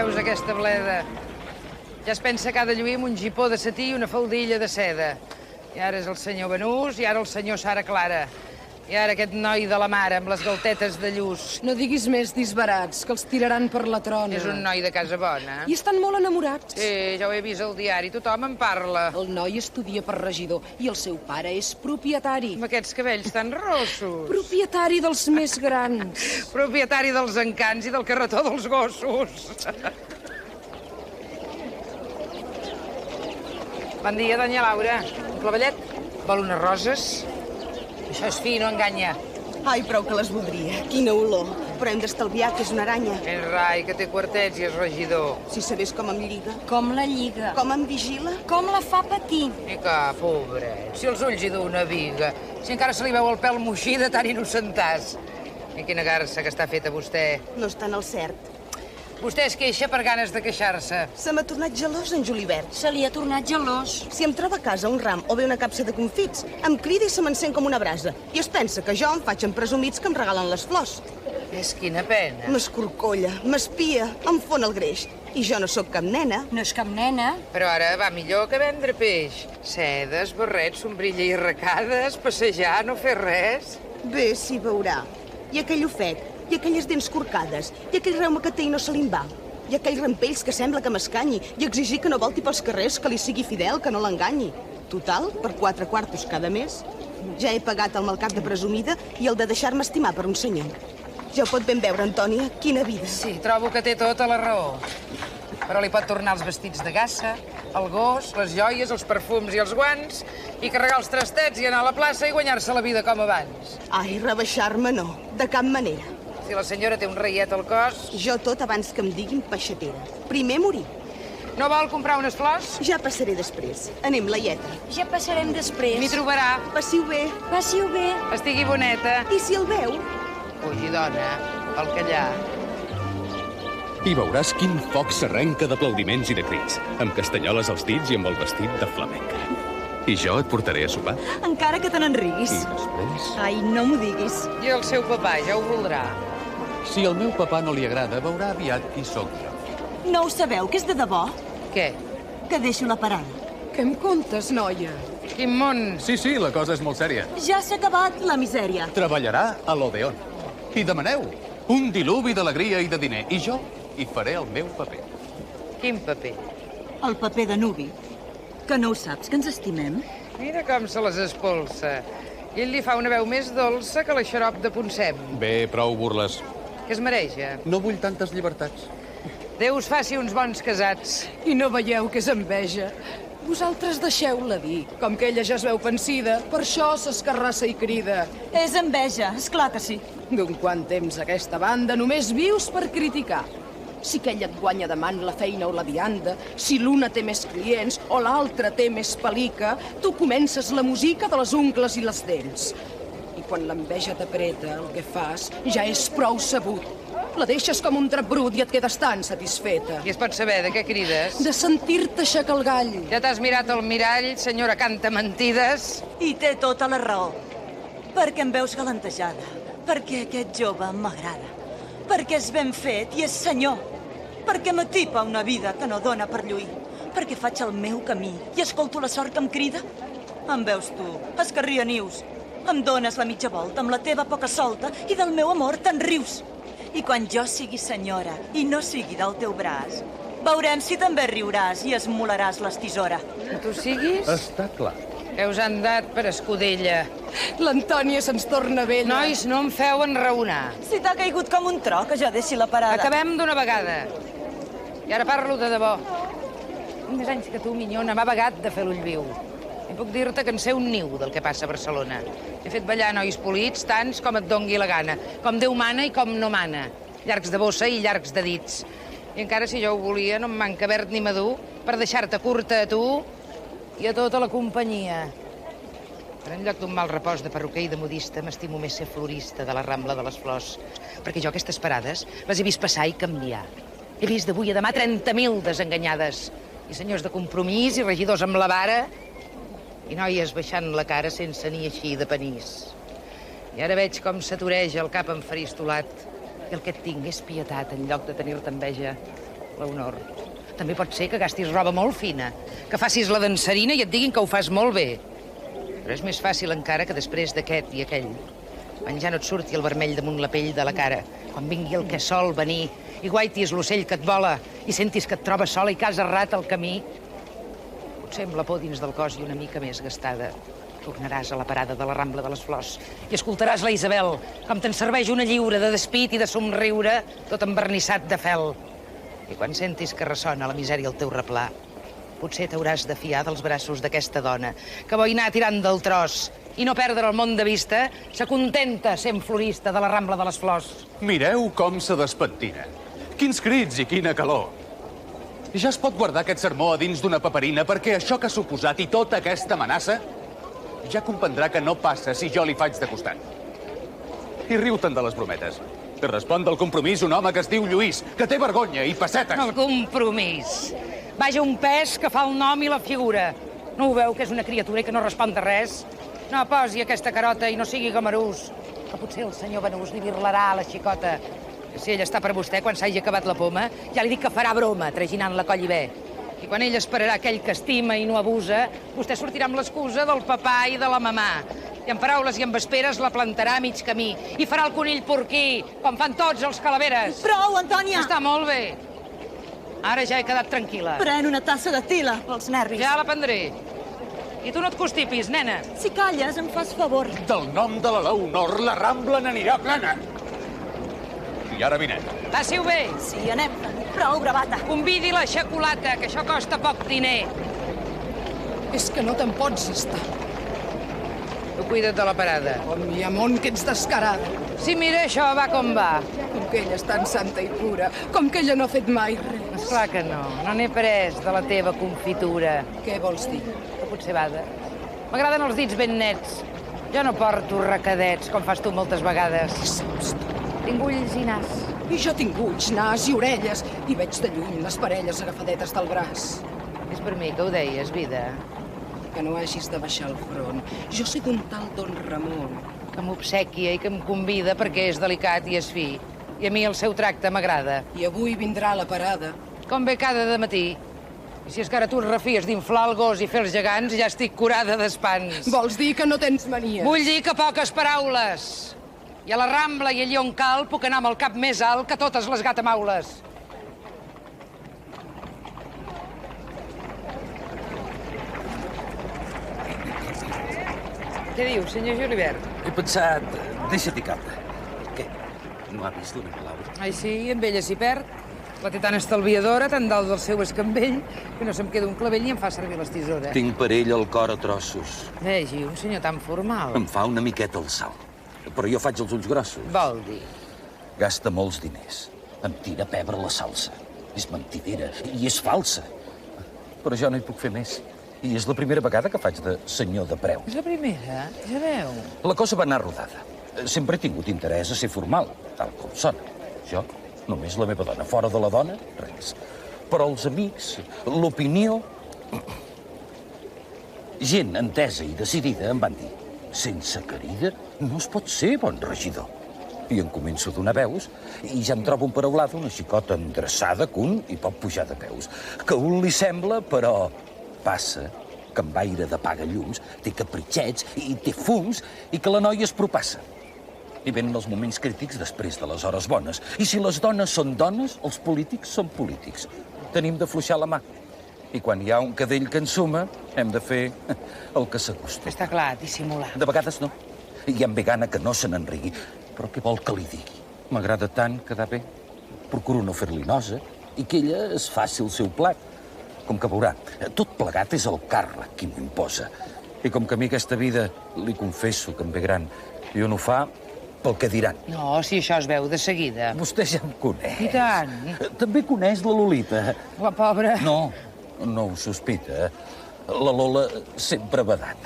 Veus aquesta bleda? Ja es pensa que ha de lluir amb un gipó de setí i una faldilla de seda. I ara és el senyor Benús, i ara el senyor Sara Clara. I ara aquest noi de la mare amb les galtetes de lluç. No diguis més disbarats, que els tiraran per la trona. És un noi de casa bona. I estan molt enamorats. Sí, ja ho he vist al diari, tothom en parla. El noi estudia per regidor i el seu pare és propietari. Amb aquests cabells tan rossos. Propietari dels més grans. Propietari dels encants i del carretó dels gossos. Bon dia, doña Laura. Un clavellet? Vol unes roses? Això és fi, no enganya. Ai, prou que les voldria. Quina olor. Però hem d'estalviar, que és una aranya. És rai, que té quartets i és regidor. Si sabés com em lliga. Com la lliga. Com em vigila. Com la fa patir. I que, pobret, si els ulls hi du una viga, si encara se li veu el pèl moixí de tan innocentàs. I quina garça que està feta vostè. No està en el cert. Vostè es queixa per ganes de queixar-se. Se m'ha tornat gelós en Julibert. Se li ha tornat gelós. Si em troba a casa un ram o bé una capsa de confits, em crida i se m'encén com una brasa. I es pensa que jo em faig en presumits que em regalen les flors. És quina pena. M'escorcolla, m'espia, em fon el greix. I jo no sóc cap nena. No és cap nena. Però ara va millor que vendre peix. Sedes, barrets, sombrilla i arracades, passejar, no fer res. Bé, s'hi veurà. I aquell ofec, i aquelles dents corcades, i aquell reuma que té i no se li en va. I aquells rampells que sembla que m'escanyi, i exigir que no volti pels carrers, que li sigui fidel, que no l'enganyi. Total, per 4 quartos cada mes. Ja he pagat el malcat de presumida i el de deixar-me estimar per un senyor. Ja ho pot ben veure, Antònia, quina vida. Sí, trobo que té tota la raó. Però li pot tornar els vestits de gassa, el gos, les joies, els perfums i els guants, i carregar els trastets i anar a la plaça i guanyar-se la vida com abans. Ai, rebaixar-me no, de cap manera. Si la senyora té un reiet al cos... Jo tot abans que em diguin peixatera. Primer morir. No vol comprar unes flors? Ja passaré després. Anem, Laieta. Ja passarem després. M'hi trobarà. Passiu bé. Passiu bé. Estigui boneta. I si el veu? Fugi, dona, pel callar. I veuràs quin foc s'arrenca d'aplaudiments i de crits, amb castanyoles als dits i amb el vestit de flamenca. I jo et portaré a sopar. Encara que te n'enriguis. I després... Ai, no m'ho diguis. I el seu papà ja ho voldrà. Si al meu papà no li agrada, veurà aviat qui sóc jo. No ho sabeu, que és de debò? Què? Que deixo la parada. Què em contes, noia? Quin món? Sí, la cosa és molt sèria. Ja s'ha acabat la misèria. Treballarà a l'Odeon. I demaneu un diluvi d'alegria i de diner. I jo hi faré el meu paper. Quin paper? El paper de nuvi. Que no ho saps, que ens estimem? Mira com se les espolsa. I ell li fa una veu més dolça que la xarop de Poncem. Bé, prou burles. Que es mareja. No vull tantes llibertats. Déu us faci uns bons casats. I no veieu que és enveja? Vosaltres deixeu-la dir. Com que ella ja es veu pansida, per això s'escarrassa i crida. És enveja, esclar que sí. D'un quant temps aquesta banda només vius per criticar. Si aquella et guanya demant la feina o la vianda, si l'una té més clients o l'altra té més pelica, tu comences la música de les ungles i les dents. I quan l'enveja t'apreta, el que fas ja és prou sabut. La deixes com un drap brut i et quedes tan satisfeta. I es pot saber de què crides? De sentir-te aixecar el gall. Ja t'has mirat al mirall, senyora canta mentides? I té tota la raó. Perquè em veus galantejada. Perquè aquest jove m'agrada. Perquè és ben fet i és senyor. Perquè m'atipa una vida que no dóna per lluir. Perquè faig el meu camí i escolto la sort que em crida. Em veus tu, escarrianius. Em dones la mitja volta amb la teva poca solta i del meu amor te'n rius. I quan jo sigui senyora i no sigui del teu braç, veurem si també riuràs i esmolaràs les tisora. Que tu siguis? Està clar. Que us han dat per escudella. L'Antònia se'ns torna vella. Nois, no em feu enraonar. Si t'ha caigut com un tro, que jo deixi la parada. Acabem d'una vegada. I ara parlo de debò. Més anys que tu, minyona, m'ha vagat de fer l'ull viu. I puc dir-te que en sé un niu del que passa a Barcelona. He fet ballar nois polits, tants com et dongui la gana. Com Déu mana i com no mana. Llargs de bossa i llargs de dits. I encara si jo ho volia, no em manca verd ni madur per deixar-te curta a tu i a tota la companyia. Però en lloc d'un mal repòs de perruquer i de modista, m'estimo més ser florista de la Rambla de les Flors. Perquè jo aquestes parades les he vist passar i canviar. He vist d'avui a demà 30.000 desenganyades. I senyors de compromís i regidors amb la vara. I noies baixant la cara sense ni així de panís. I ara veig com s'atureja el cap enfaristolat. I el que et tinc és pietat en lloc de tenir-te enveja. l'honor. També pot ser que gastis roba molt fina, que facis la dansarina i et diguin que ho fas molt bé. Però és més fàcil encara que després d'aquest i aquell, quan ja no et surti el vermell damunt la pell de la cara, quan vingui el que sol venir i guaitis l'ocell que et vola i sentis que et trobes sola i que has errat el camí, potser amb la por dins del cos i una mica més gastada, tornaràs a la parada de la Rambla de les Flors i escoltaràs la Isabel com te'n serveix una lliure de despit i de somriure tot envernissat de fel. I quan sentis que ressona la misèria al teu replà, potser t'hauràs de fiar dels braços d'aquesta dona que vol anar tirant del tros i no perdre el món de vista, s'acontenta sent florista de la Rambla de les Flors. Mireu com se despentina. Quins crits i quina calor. Ja es pot guardar aquest sermó a dins d'una paperina perquè això que ha suposat i tota aquesta amenaça ja comprendrà que no passa si jo li faig de costat. I riu-te'n de les brometes. Que respon del compromís un home que es diu Lluís, que té vergonya i pessetes. El compromís. Vaja, un pes que fa el nom i la figura. No ho veu, que és una criatura i que no respon de res? No posi aquesta carota i no sigui gamarús, que potser el senyor Benús li virlarà a la xicota. Que si ell està per vostè, quan s'hagi acabat la poma, ja li dic que farà broma, traginant la coll i bé. I quan ell esperarà aquell que estima i no abusa, vostè sortirà amb l'excusa del papà i de la mamà. I en paraules i en vesperes la plantarà a mig camí. I farà el conill porquí, com fan tots els calaveres. Prou, Antònia! Està molt bé. Ara ja he quedat tranquil·la. Pren una tassa de tila pels nervis. Ja la prendré. I tu no et constipis, nena. Si calles, em fas favor. Del nom de la Leonor, la Rambla n'anirà plena. I ara vinet. Passi-ho bé. Sí, anem. Prou, bravata. Convidi la xocolata, que això costa poc diner. És que no te'n pots estar. Tu cuida't de la parada. Oh, mi amor, que ets descarada. Sí, mira, això va com va. Com que ella és tan santa i pura, com que ella no ha fet mai res. Esclar que no. No n'he pres de la teva confitura. Què vols dir? Que potser bada. M'agraden els dits ben nets. Jo no porto recadets, com fas tu moltes vegades. Què saps tu? Tinc ulls i nas. I jo tinc ulls, nas i orelles, i veig de lluny les parelles agafadetes del braç. És per mi que ho deies, vida. Que no hagis de baixar el front. Jo sé d'un tal Don Ramon. Que m'obsequia i que em convida perquè és delicat i és fi. I a mi el seu tracte m'agrada. I avui vindrà a la parada. Com ve cada dematí. I si és que ara tu et refies d'inflar el gos i fer els gegants, ja estic curada d'espans. Vols dir que no tens manies? Vull dir que poques paraules. I a la Rambla i allí on cal puc anar amb el cap més alt que totes les gatamaules. Què diu, senyor Julibert? He pensat... Deixa-t'hi caure. Què? No ha vist una Laura? Ai, sí, amb ella s'hi perd. La té tan estalviadora, tan dalt del seu escambell, que no se'm queda un clavell ni em fa servir les tisores. Tinc per ell el cor a trossos. Vegi, un senyor tan formal. Em fa una miqueta el salt. Però jo faig els ulls grossos. Vol dir? Gasta molts diners. Em tira a pebre la salsa. És mentidera i és falsa. Però jo no hi puc fer més. I és la primera vegada que faig de senyor de preu. És la primera? Ja veu. La cosa va anar rodada. Sempre he tingut interès a ser formal, tal com sona. Jo, només la meva dona. Fora de la dona, res. Però els amics, l'opinió... Gent entesa i decidida em van dir: sense querida no es pot ser bon regidor. I em començo a donar veus i ja em trobo emparaulada una xicota endreçada que un hi pot pujar de peus. Que un li sembla, però passa que amb aire de paga-llums té capritxets i té fums i que la noia es propassa. I venen els moments crítics després de les hores bones. I si les dones són dones, els polítics són polítics. Tenim d'afluixar la mà. I quan hi ha un cadell que ensuma, hem de fer el que s'acosta. Està clar, dissimular. De vegades no. I em ve gana que no se n'enrigui. Però què vol que li digui? M'agrada tant quedar bé. Procuro no fer-li nosa i que ella es faci el seu plat. Com que veurà, tot plegat és el càrrec qui m'ho imposa. I com que a mi aquesta vida, li confesso que em ve gran, i un ho fa pel que diran. No, si això es veu de seguida. Vostè ja em coneix. I tant. També coneix la Lolita. La pobra... No ho sospita. La Lola sempre badant.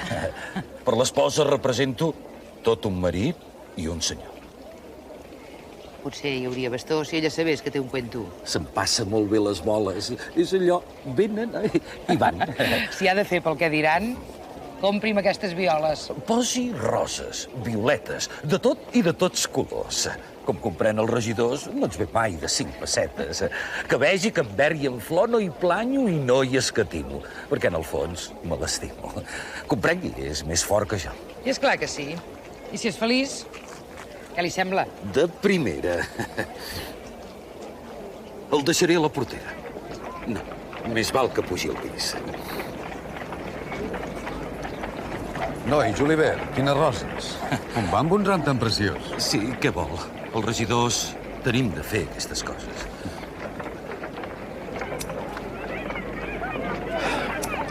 Per l'esposa represento tot un marit i un senyor. Potser hi hauria bastó si ella sabés que té un cuento. Se'n passa molt bé les boles. És allò, venen i van. Si ha de fer pel que diran, Compri'm aquestes violes. Posi roses, violetes, de tot i de tots colors. Com comprèn els regidors, no ens ve mai de 5 pessetes. Que vegi que en verd i en flor no hi planyo i no hi escatimo, perquè en el fons me l'estimo. Comprengui, és més fort que jo. I és clar que sí. I si és feliç, què li sembla? De primera. El deixaré a la portera. No, més val que pugi al pis. Noi, Julibert, quines roses. On va amb un ram tan preciós? Sí, què vol? Els regidors tenim de fer aquestes coses.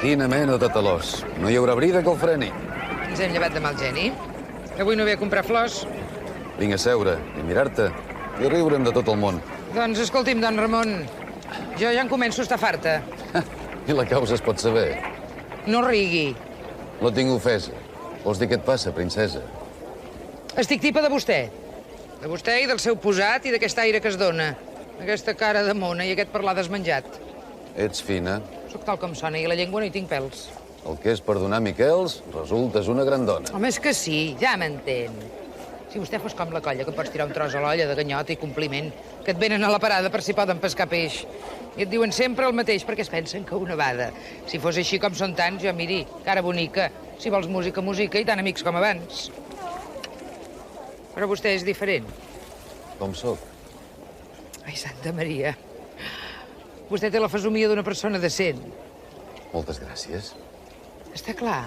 Quina mena de talós. No hi haurà brida que el freni. Ens hem llevat de mal geni. Avui no ve a comprar flors. Vinc a seure i mirar-te i riure'm de tot el món. Doncs escolti'm, don Ramon, jo ja en començo a estar farta. I la causa es pot saber. No rigui. No tinc ofesa. Vols dir què et passa, princesa? Estic tipa de vostè. De vostè i del seu posat i d'aquest aire que es dona. Aquesta cara de mona i aquest parlar desmenjat. Ets fina. Soc tal com sona i a la llengua no hi tinc pèls. El que és perdonar Miquels, resultes una gran dona. Home, és que sí, ja m'entén. Si vostè fos com la colla, que pots tirar un tros a l'olla de ganyot i compliment, que et venen a la parada per si poden pescar peix. I et diuen sempre el mateix perquè es pensen que una bada. Si fos així com són tants, jo miri, cara bonica. Si vols música, música, i tan amics com abans. Però vostè és diferent. Com sóc? Ai, Santa Maria. Vostè té la fesomia d'una persona decent. Moltes gràcies. Està clar.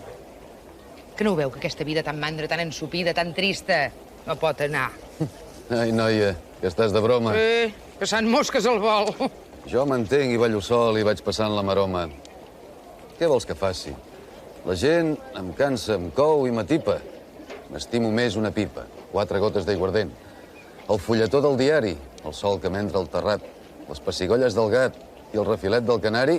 Que no ho veu, que aquesta vida tan mandra, tan ensopida, tan trista, no pot anar. Ai, noia, que estàs de broma. Que sant mosques al vol. Jo m'entenc i ballo sol i vaig passant la maroma. Què vols que faci? La gent em cansa, em cou i m'atipa. M'estimo més una pipa, 4 gotes d'aiguardent. El fulletó del diari, el sol que m'entra al terrat, les pessigolles del gat i el refilet del canari,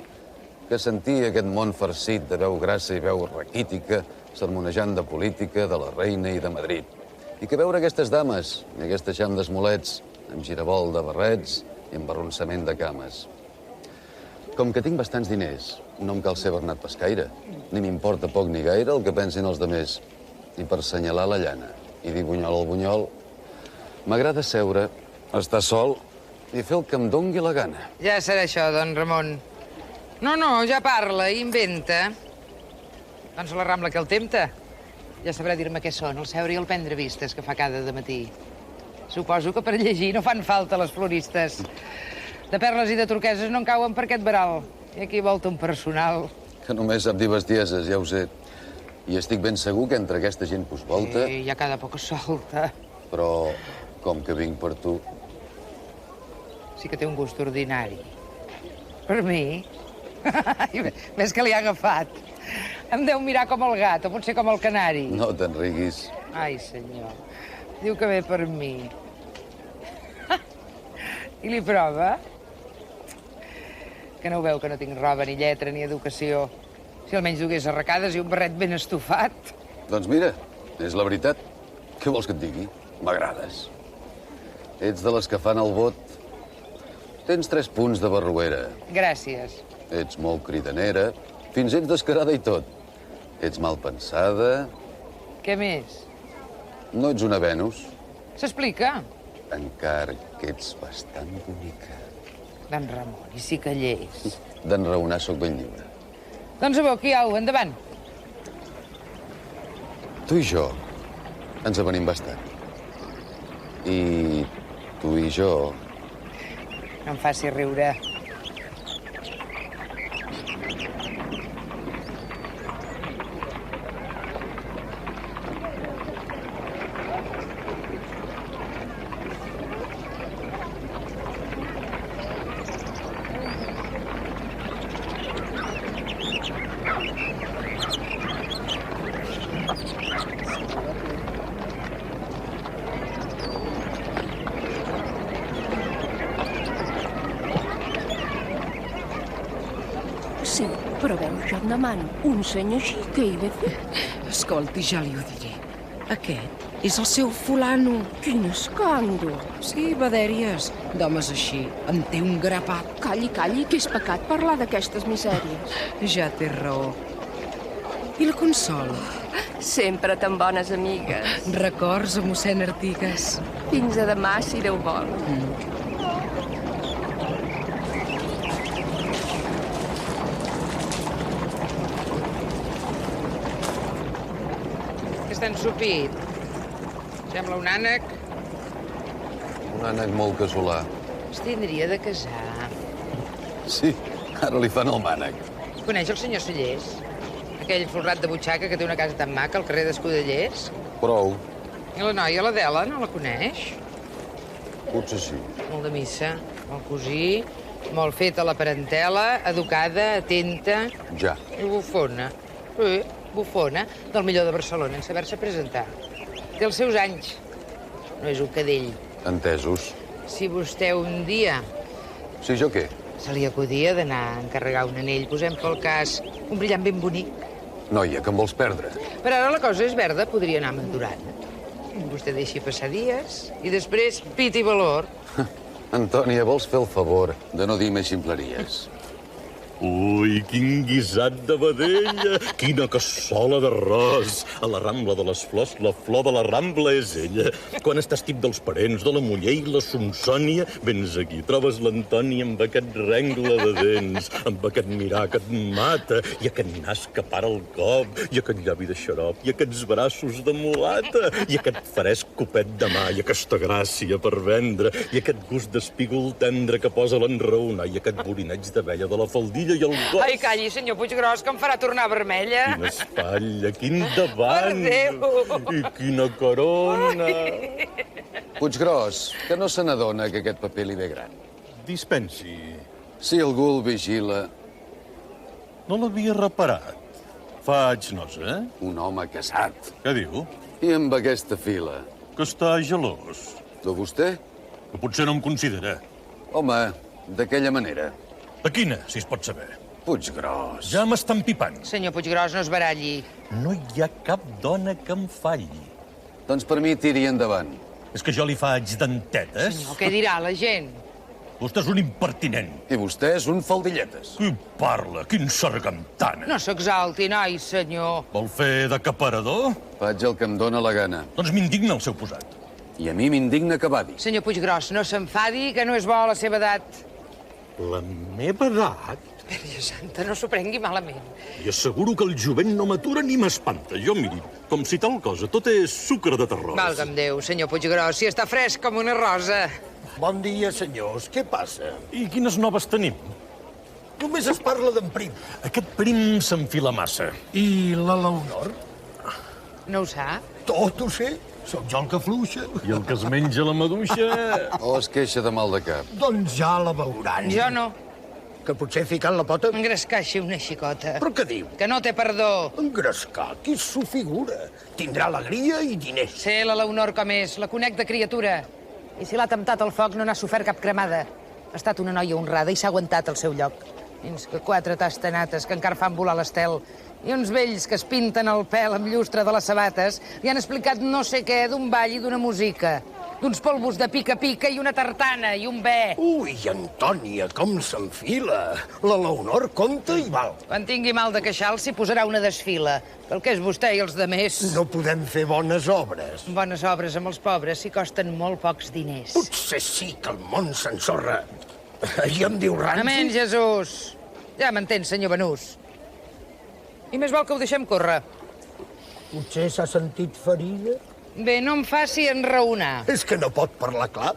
que sentia aquest món farcit de veu grassa i veu raquítica, sermonejant de política, de la reina i de Madrid. I que veure aquestes dames i aquest eixam d'esmolets, amb girabol de barrets i amb arronsament de cames. Com que tinc bastants diners, no em cal ser Bernat Pescaire, ni m'importa poc ni gaire el que pensin els demés. I per senyalar la llana i dir bunyol al bunyol, m'agrada seure, estar sol i fer el que em dongui la gana. Ja serà això, don Ramon. No, ja parla, inventa. Doncs la Rambla que el tempta. Ja sabrà dir-me què són, el seure i el prendre vistes que fa cada dematí. Suposo que per llegir no fan falta les floristes. De perles i de turqueses no en cauen per aquest veral. I aquí volta un personal. Que només sap dir bestieses, ja ho sé. I estic ben segur que entre aquesta gent que us volta... Sí, ja cada poc es solta. Però, com que vinc per tu... Sí que té un gust ordinari. Per mi? Ves que li ha agafat. Em deu mirar com el gat, o potser com el canari. No te'n riguis. Ai, senyor. Diu que ve per mi. I li prova? Que no ho veu, que no tinc roba, ni lletra, ni educació. Si almenys dugués arracades i un barret ben estufat. Doncs mira, és la veritat. Què vols que et digui? M'agrades. Ets de les que fan el vot. Tens 3 punts de barruera. Gràcies. Ets molt cridanera. Fins ets descarada i tot. Ets mal pensada. Què més? No ets una Venus. S'explica? Encara que ets bastant bonica. D'en Ramon, i si callés. D'enraonar sóc ben lliure. Doncs a veure, aquí au, endavant. Tu i jo ens avenim bastant. I tu i jo... No em faci riure. Sí, però veu, jo em demano, un senyor així, què hi ve a fer? Escolti, ja li ho diré. Aquest és el seu fulano. Quin escàndol! Sí, Badèries. D'homes així, en té un grapat. Calli, calli, que és pecat parlar d'aquestes misèries. Ja té raó. I la Consol? Sempre tan bones amigues. Records a mossèn Artigas. Fins a demà, si Déu vol. Que està ensupit. Sembla un ànec. Un ànec molt casolà. Es tindria de casar. Sí, ara li fan el mànec. Coneix el senyor Cellers? Aquell folrat de butxaca que té una casa tan maca al carrer d'Escudellers? Prou. I la noia, l'Adela, no la coneix? Potser sí. Molt de missa, molt cosí, molt feta la parentela, educada, atenta... Ja. I bufona. Sí, bufona, del millor de Barcelona, en saber-se presentar. Té els seus anys. No és un cadell. Entesos. Si vostè un dia Sí, jo què? se li acudia d'anar a encarregar un anell, posem pel cas un brillant ben bonic. Noia, que em vols perdre? Per ara la cosa és verda, podria anar madurant. Vostè deixi passar dies i després pit i valor. Antònia, vols fer el favor de no dir més ximpleries? Ui, quin guisat de vedella! Quina cassola d'arròs! A la Rambla de les Flors, la flor de la Rambla és ella. Quan estàs tip dels parents, de la muller i la Sonsònia, vens aquí, trobes l'Antònia amb aquest rengle de dents, amb aquest mirar que et mata, i aquest nas que para el cop, i aquest llavi de xarop, i aquests braços de mulata, i aquest fresc copet de mà, i aquesta gràcia per vendre, i aquest gust d'espígol tendre que posa l'enraonar, i aquest borineig d'abella de la faldilla i el gos. Ai, calli, senyor Puiggròs, que em farà tornar vermella. Quina espatlla, quin davant! Per Déu! I quina corona! Puiggròs, que no se n'adona que aquest paper li ve gran. Dispensi. Si algú el vigila... No l'havia reparat. Faig nosa, eh? Un home casat. Què diu? I amb aquesta fila. Que està gelós. De vostè? Que potser no em considera. Home, d'aquella manera. De quina, si es pot saber? Puiggròs. Ja m'estan pipant. Senyor Puiggròs, no es baralli. No hi ha cap dona que em falli. Doncs per mi tiri endavant. És que jo li faig dentetes? Senyor, què dirà la gent? Vostè és un impertinent. I vostè és un faldilletes. Qui parla? Quin sargantana. No s'exalti, noi, senyor. Vol fer d'acaparador? Faig el que em dóna la gana. Doncs m'indigna el seu posat. I a mi m'indigna que badi. Senyor Puiggròs, no s'enfadi, que no és bo a la seva edat. La meva edat? Verge Santa, no s'ho prengui malament. I asseguro que el jovent no m'atura ni m'espanta. Jo, miri, com si tal cosa, tot és sucre de terrós. Valga'm Déu, senyor Puiggròs, si està fresc com una rosa. Bon dia, senyors. Què passa? I quines noves tenim? Només es parla d'en Prim. Aquest prim s'enfila massa. I la Leonor? No ho sap? Tot ho sé. Sóc jo el que fluixa. I el que es menja la maduixa... O es queixa de mal de cap. Doncs ja la veuran. Jo no. Que potser ficant la pota... Engrescar-se una xicota. Però què diu? Que no té perdó. Engrescar? Qui s'ho figura? Tindrà alegria i diners. Sé la Leonor com és, la conec de criatura. I si l'ha temptat el foc no n'ha sofert cap cremada. Ha estat una noia honrada i s'ha aguantat al seu lloc. Fins que 4 tastanates que encara fan volar l'estel i uns vells que es pinten el pèl amb llustre de les sabates li han explicat no sé què d'un ball i d'una música, d'uns polvos de pica-pica i una tartana i un bé. Ui, Antònia, com s'enfila. La Leonor compta i val. Quan tingui mal de queixal s'hi posarà una desfila, pel que és vostè i els demés. No podem fer bones obres. Bones obres amb els pobres si costen molt pocs diners. Potser sí que el món s'ensorra. I em diu ranci? Amén, Jesús. Ja m'entén, senyor Benús. I més val que ho deixem córrer. Potser s'ha sentit ferida? Bé, no em faci enraonar. És que no pot parlar clar.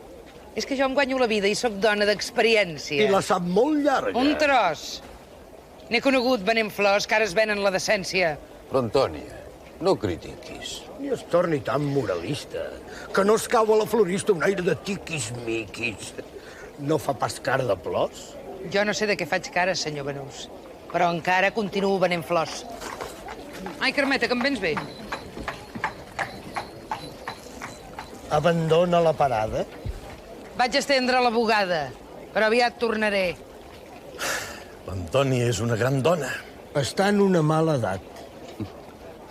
És que jo em guanyo la vida i sóc dona d'experiència. I la sap molt llarga. Un tros. N'he conegut venent flors que ara es venen la decència. Però, Antònia, no critiquis. Ni es torni tan moralista. Que no es cau a la florista un aire de tiquis-miquis. No fa pas cara de plors? Jo no sé de què faig cara, senyor Benús, però encara continuo venent flors. Ai, Carmeta, que em vens bé. Abandona la parada? Vaig estendre la bugada, però aviat tornaré. L'Antònia és una gran dona. Està en una mala edat.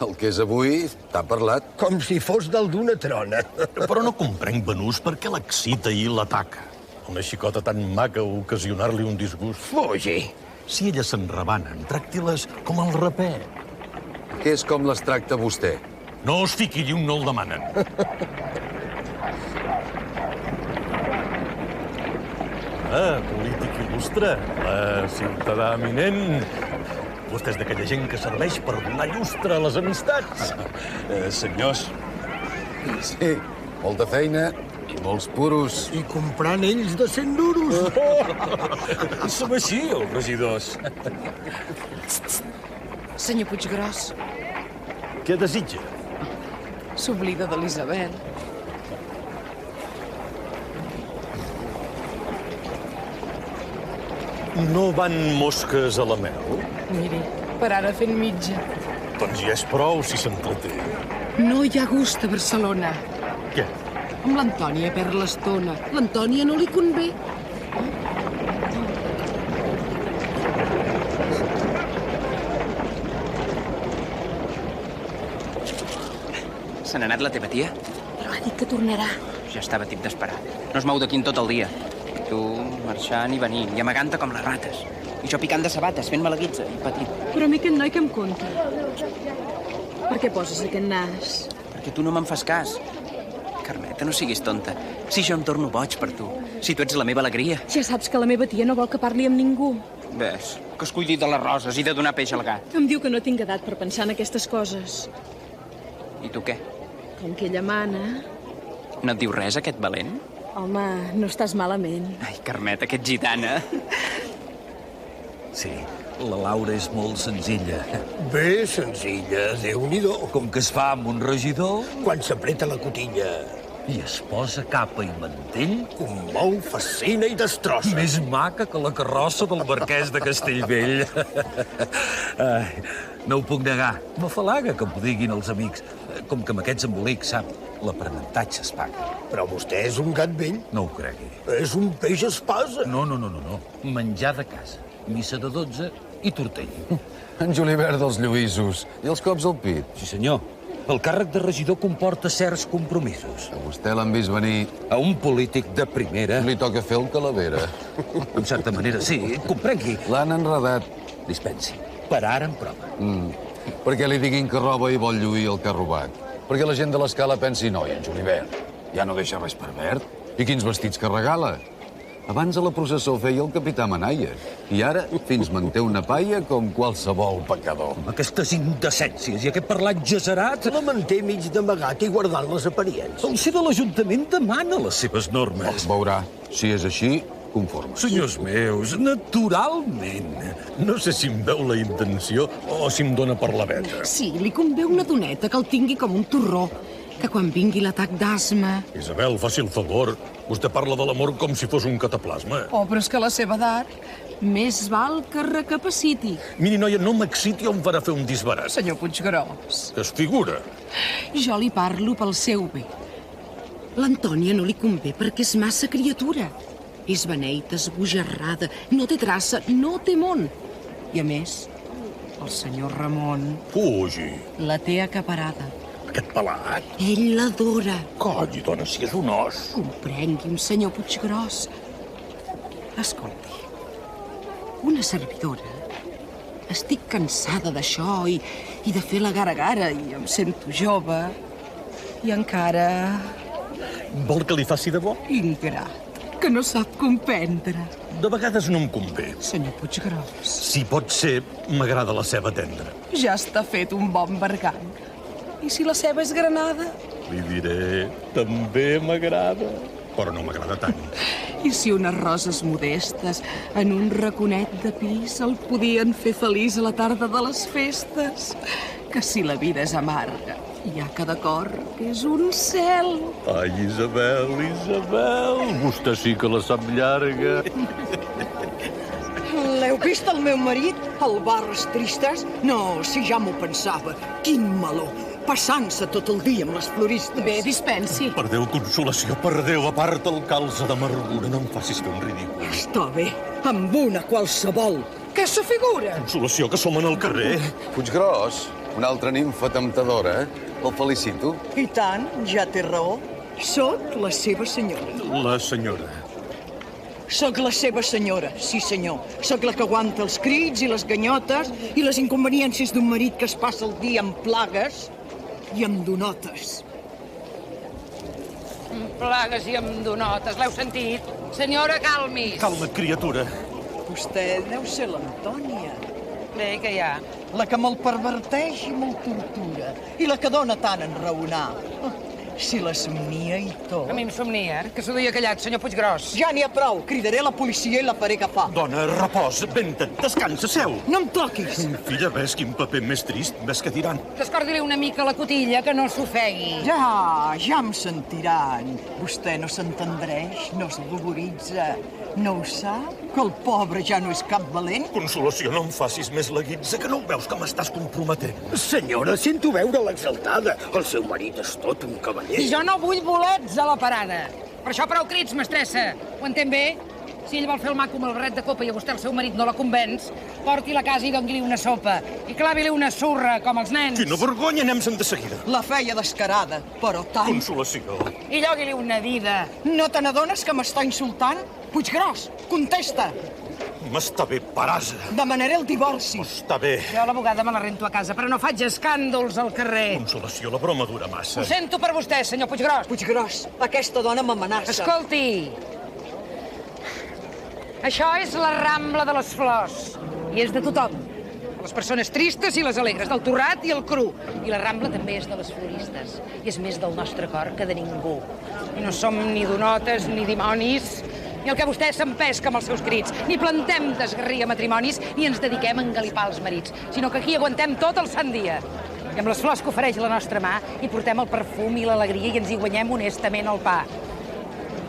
El que és avui t'ha parlat. Com si fos del d'una trona. Però no comprenc, Benús, per què l'excita i l'ataca. Una xicota tan maca ocasionar-li un disgust. Fugi. Si elles s'enrebanen, tracti-les com el rapè. Què és com les tracta vostè? No us fiqui llum, no el demanen. Polític il·lustre, ciutadà eminent. Vostè és d'aquella gent que serveix per donar llustre a les amistats. Senyors. Sí, molta feina i molts puros. I comprant ells de 100 duros. Som així, els regidors. Senyor Puiggròs, Què desitja? s'oblida de l'Isabel. No van mosques a la mel? Miri, per ara fent mitja. Doncs ja és prou si s'entreté. No hi ha gust a Barcelona. Què? Amb l'Antònia perd l'estona. L'Antònia no li convé. Se n'ha anat la teva tia? Però ha dit que tornarà. Ja estava tip d'esperar. No es mou d'aquí en tot el dia. Tu marxant i venint, i amagant-te com les rates. I jo picant de sabates, fent malaguitza i petit. Però a mi aquest noi que em conta. Per què poses aquest nas? Perquè tu no me'n fas cas. Carmeta, no siguis tonta. Si jo em torno boig per tu. Si tu ets la meva alegria. Ja saps que la meva tia no vol que parli amb ningú. Ves, que es cuidi de les roses i de donar peix al gat. Em diu que no tinc edat per pensar en aquestes coses. I tu què? Com que ella mana... No et diu res, aquest valent? Home, no estàs malament. Ai, Carmeta, que ets gitana. Sí, la Laura és molt senzilla. Bé senzilla, Déu-n'hi-do. Com que es fa amb un regidor... Quan s'apreta la cotilla. I es posa capa i mantell... Commou, fascina i destrossa. Més maca que la carrossa del marquès de Castellvell. Ai, no ho puc negar. M'afalaga que m'ho diguin els amics. Com que amb aquests embolics, sap, l'aprenentatge es paga. Però vostè és un gat vell. No ho cregui. És un peix espasa. No. Menjar de casa. Missa de 12 i tortell. En Julivert dels Lluïsos. I els cops al pit. Sí, senyor. El càrrec de regidor comporta certs compromisos. A vostè l'han vist venir... A un polític de primera... Li toca fer el calavera. En certa manera, sí. Comprengui. L'han enredat. Dispensi. Per ara en prova. Perquè li diguin que roba i vol lluir el que ha robat. Perquè la gent de l'escala pensi, noi, en Julivert, ja no deixa res per verd. I quins vestits que regala. Abans a la processó feia el capità Manalla. I ara fins manté una paia com qualsevol pecador. Aquestes indecències i aquest parlatge zerat... La manté mig d'amagat i guardant les aparients. El ser de l'Ajuntament demana les seves normes. Veurà, si és així, conforme. Senyors meus, naturalment. No sé si em veu la intenció o si em dóna per la veta. Sí, li convé una doneta que el tingui com un torró. Que quan vingui l'atac d'asma... Isabel, faci el favor. Vostè parla de l'amor com si fos un cataplasma. Oh, però és que la seva edat més val que recapaciti. Miri, noia, no m'exciti o em farà fer un disbarat. Senyor Puiggròs. Que es figura. Jo li parlo pel seu bé. L'Antònia no li convé perquè és massa criatura. És beneita, esbojarrada, no té traça, no té món. I a més, el senyor Ramon... Fugi. La té acaparada. Aquest pelat. Ell l'adora. Colli, dona, si és un os. Comprengui'm, senyor Puiggròs. Escolti, una servidora. Estic cansada d'això i de fer la gara-gara i em sento jove. I encara... Vol que li faci de bo? Ingrat, que no sap comprendre. De vegades no em convé. Senyor Puiggròs. Si pot ser, m'agrada la ceba tendra. Ja està fet un bon bergant. I si la ceba és granada? Li diré, també m'agrada, però no m'agrada tant. I si unes roses modestes en un raconet de pis el podien fer feliç a la tarda de les festes? Que si la vida és amarga, hi ha cada cor que és un cel. Ai, Isabel, Isabel, vostè sí que la sap llarga. L'heu vist, el meu marit, al Barres Tristes? No, si ja m'ho pensava. Quin meló, passant-se tot el dia amb les floristes. Bé, dispensi. Per Déu, Consolació, per Déu, aparta el calze d'amargura, no em facis fer un ridícul. Està bé, amb una qualsevol. Què se figura? Consolació, que som en el carrer. Puiggròs, una altra nimfa temptadora, El felicito. I tant, ja té raó. Soc la seva senyora. La senyora. Soc la seva senyora, sí senyor. Soc la que aguanta els crits i les ganyotes i les inconveniències d'un marit que es passa el dia amb plagues i amb donotes. Amb plagues i amb donotes, l'heu sentit? Senyora, calmis. Calma't, criatura. Vostè deu ser l'Antònia. Bé, què hi ha? La que me'l perverteix i me'l tortura. I la que dona tant en raonar. Si la somnia i tot. A mi em somnia, que s'ho duia callat, senyor Puiggròs. Ja n'hi ha prou. Cridaré la policia i la faré agafar. Dona, repòs, venta, descansa, seu. No em toquis. Filla, ves quin paper més trist, ves què diran. Descordi-li una mica la cotilla, que no s'ofegui. Ja em sentiran. Vostè no s'entendreix, no es ruboritza. No ho sap? Que el pobre ja no és cap valent? Consolació, no em facis més la guitza, que no ho veus que m'estàs comprometent. Senyora, sento veure l'exaltada. El seu marit és tot un cavaller. Jo no vull bolets a la parada. Per això prou crits, mestressa. Ho entén bé? Si ell vol fer el maco amb el barret de copa i a vostè el seu marit no la convenç, porti-la a casa i doni-li una sopa. I clavi-li una surra, com els nens. Quina vergonya, anem-se'n de seguida. La feia descarada, però tant. Consolació. I llogui-li una dida. No te n'adones que m'està insultant? Puiggròs, contesta. M'està bé, parasa. Demanaré el divorci. Està bé. Jo la bugada me la rento a casa, però no faig escàndols al carrer. Consolació, la broma dura massa. Ho sento per vostè, senyor Puiggròs. Puiggròs, aquesta dona m'amenaça. Escolti, això és la Rambla de les Flors, i és de tothom. Les persones tristes i les alegres, del torrat i el cru. I la Rambla també és de les floristes, i és més del nostre cor que de ningú. I no som ni donotes ni dimonis, ni el que vostè s'empesca amb els seus crits, ni plantem d'esgarrir a matrimonis, ni ens dediquem a engalipar els marits, sinó que aquí aguantem tot el sant dia. I amb les flors que ofereix la nostra mà hi portem el perfum i l'alegria i ens hi guanyem honestament el pa.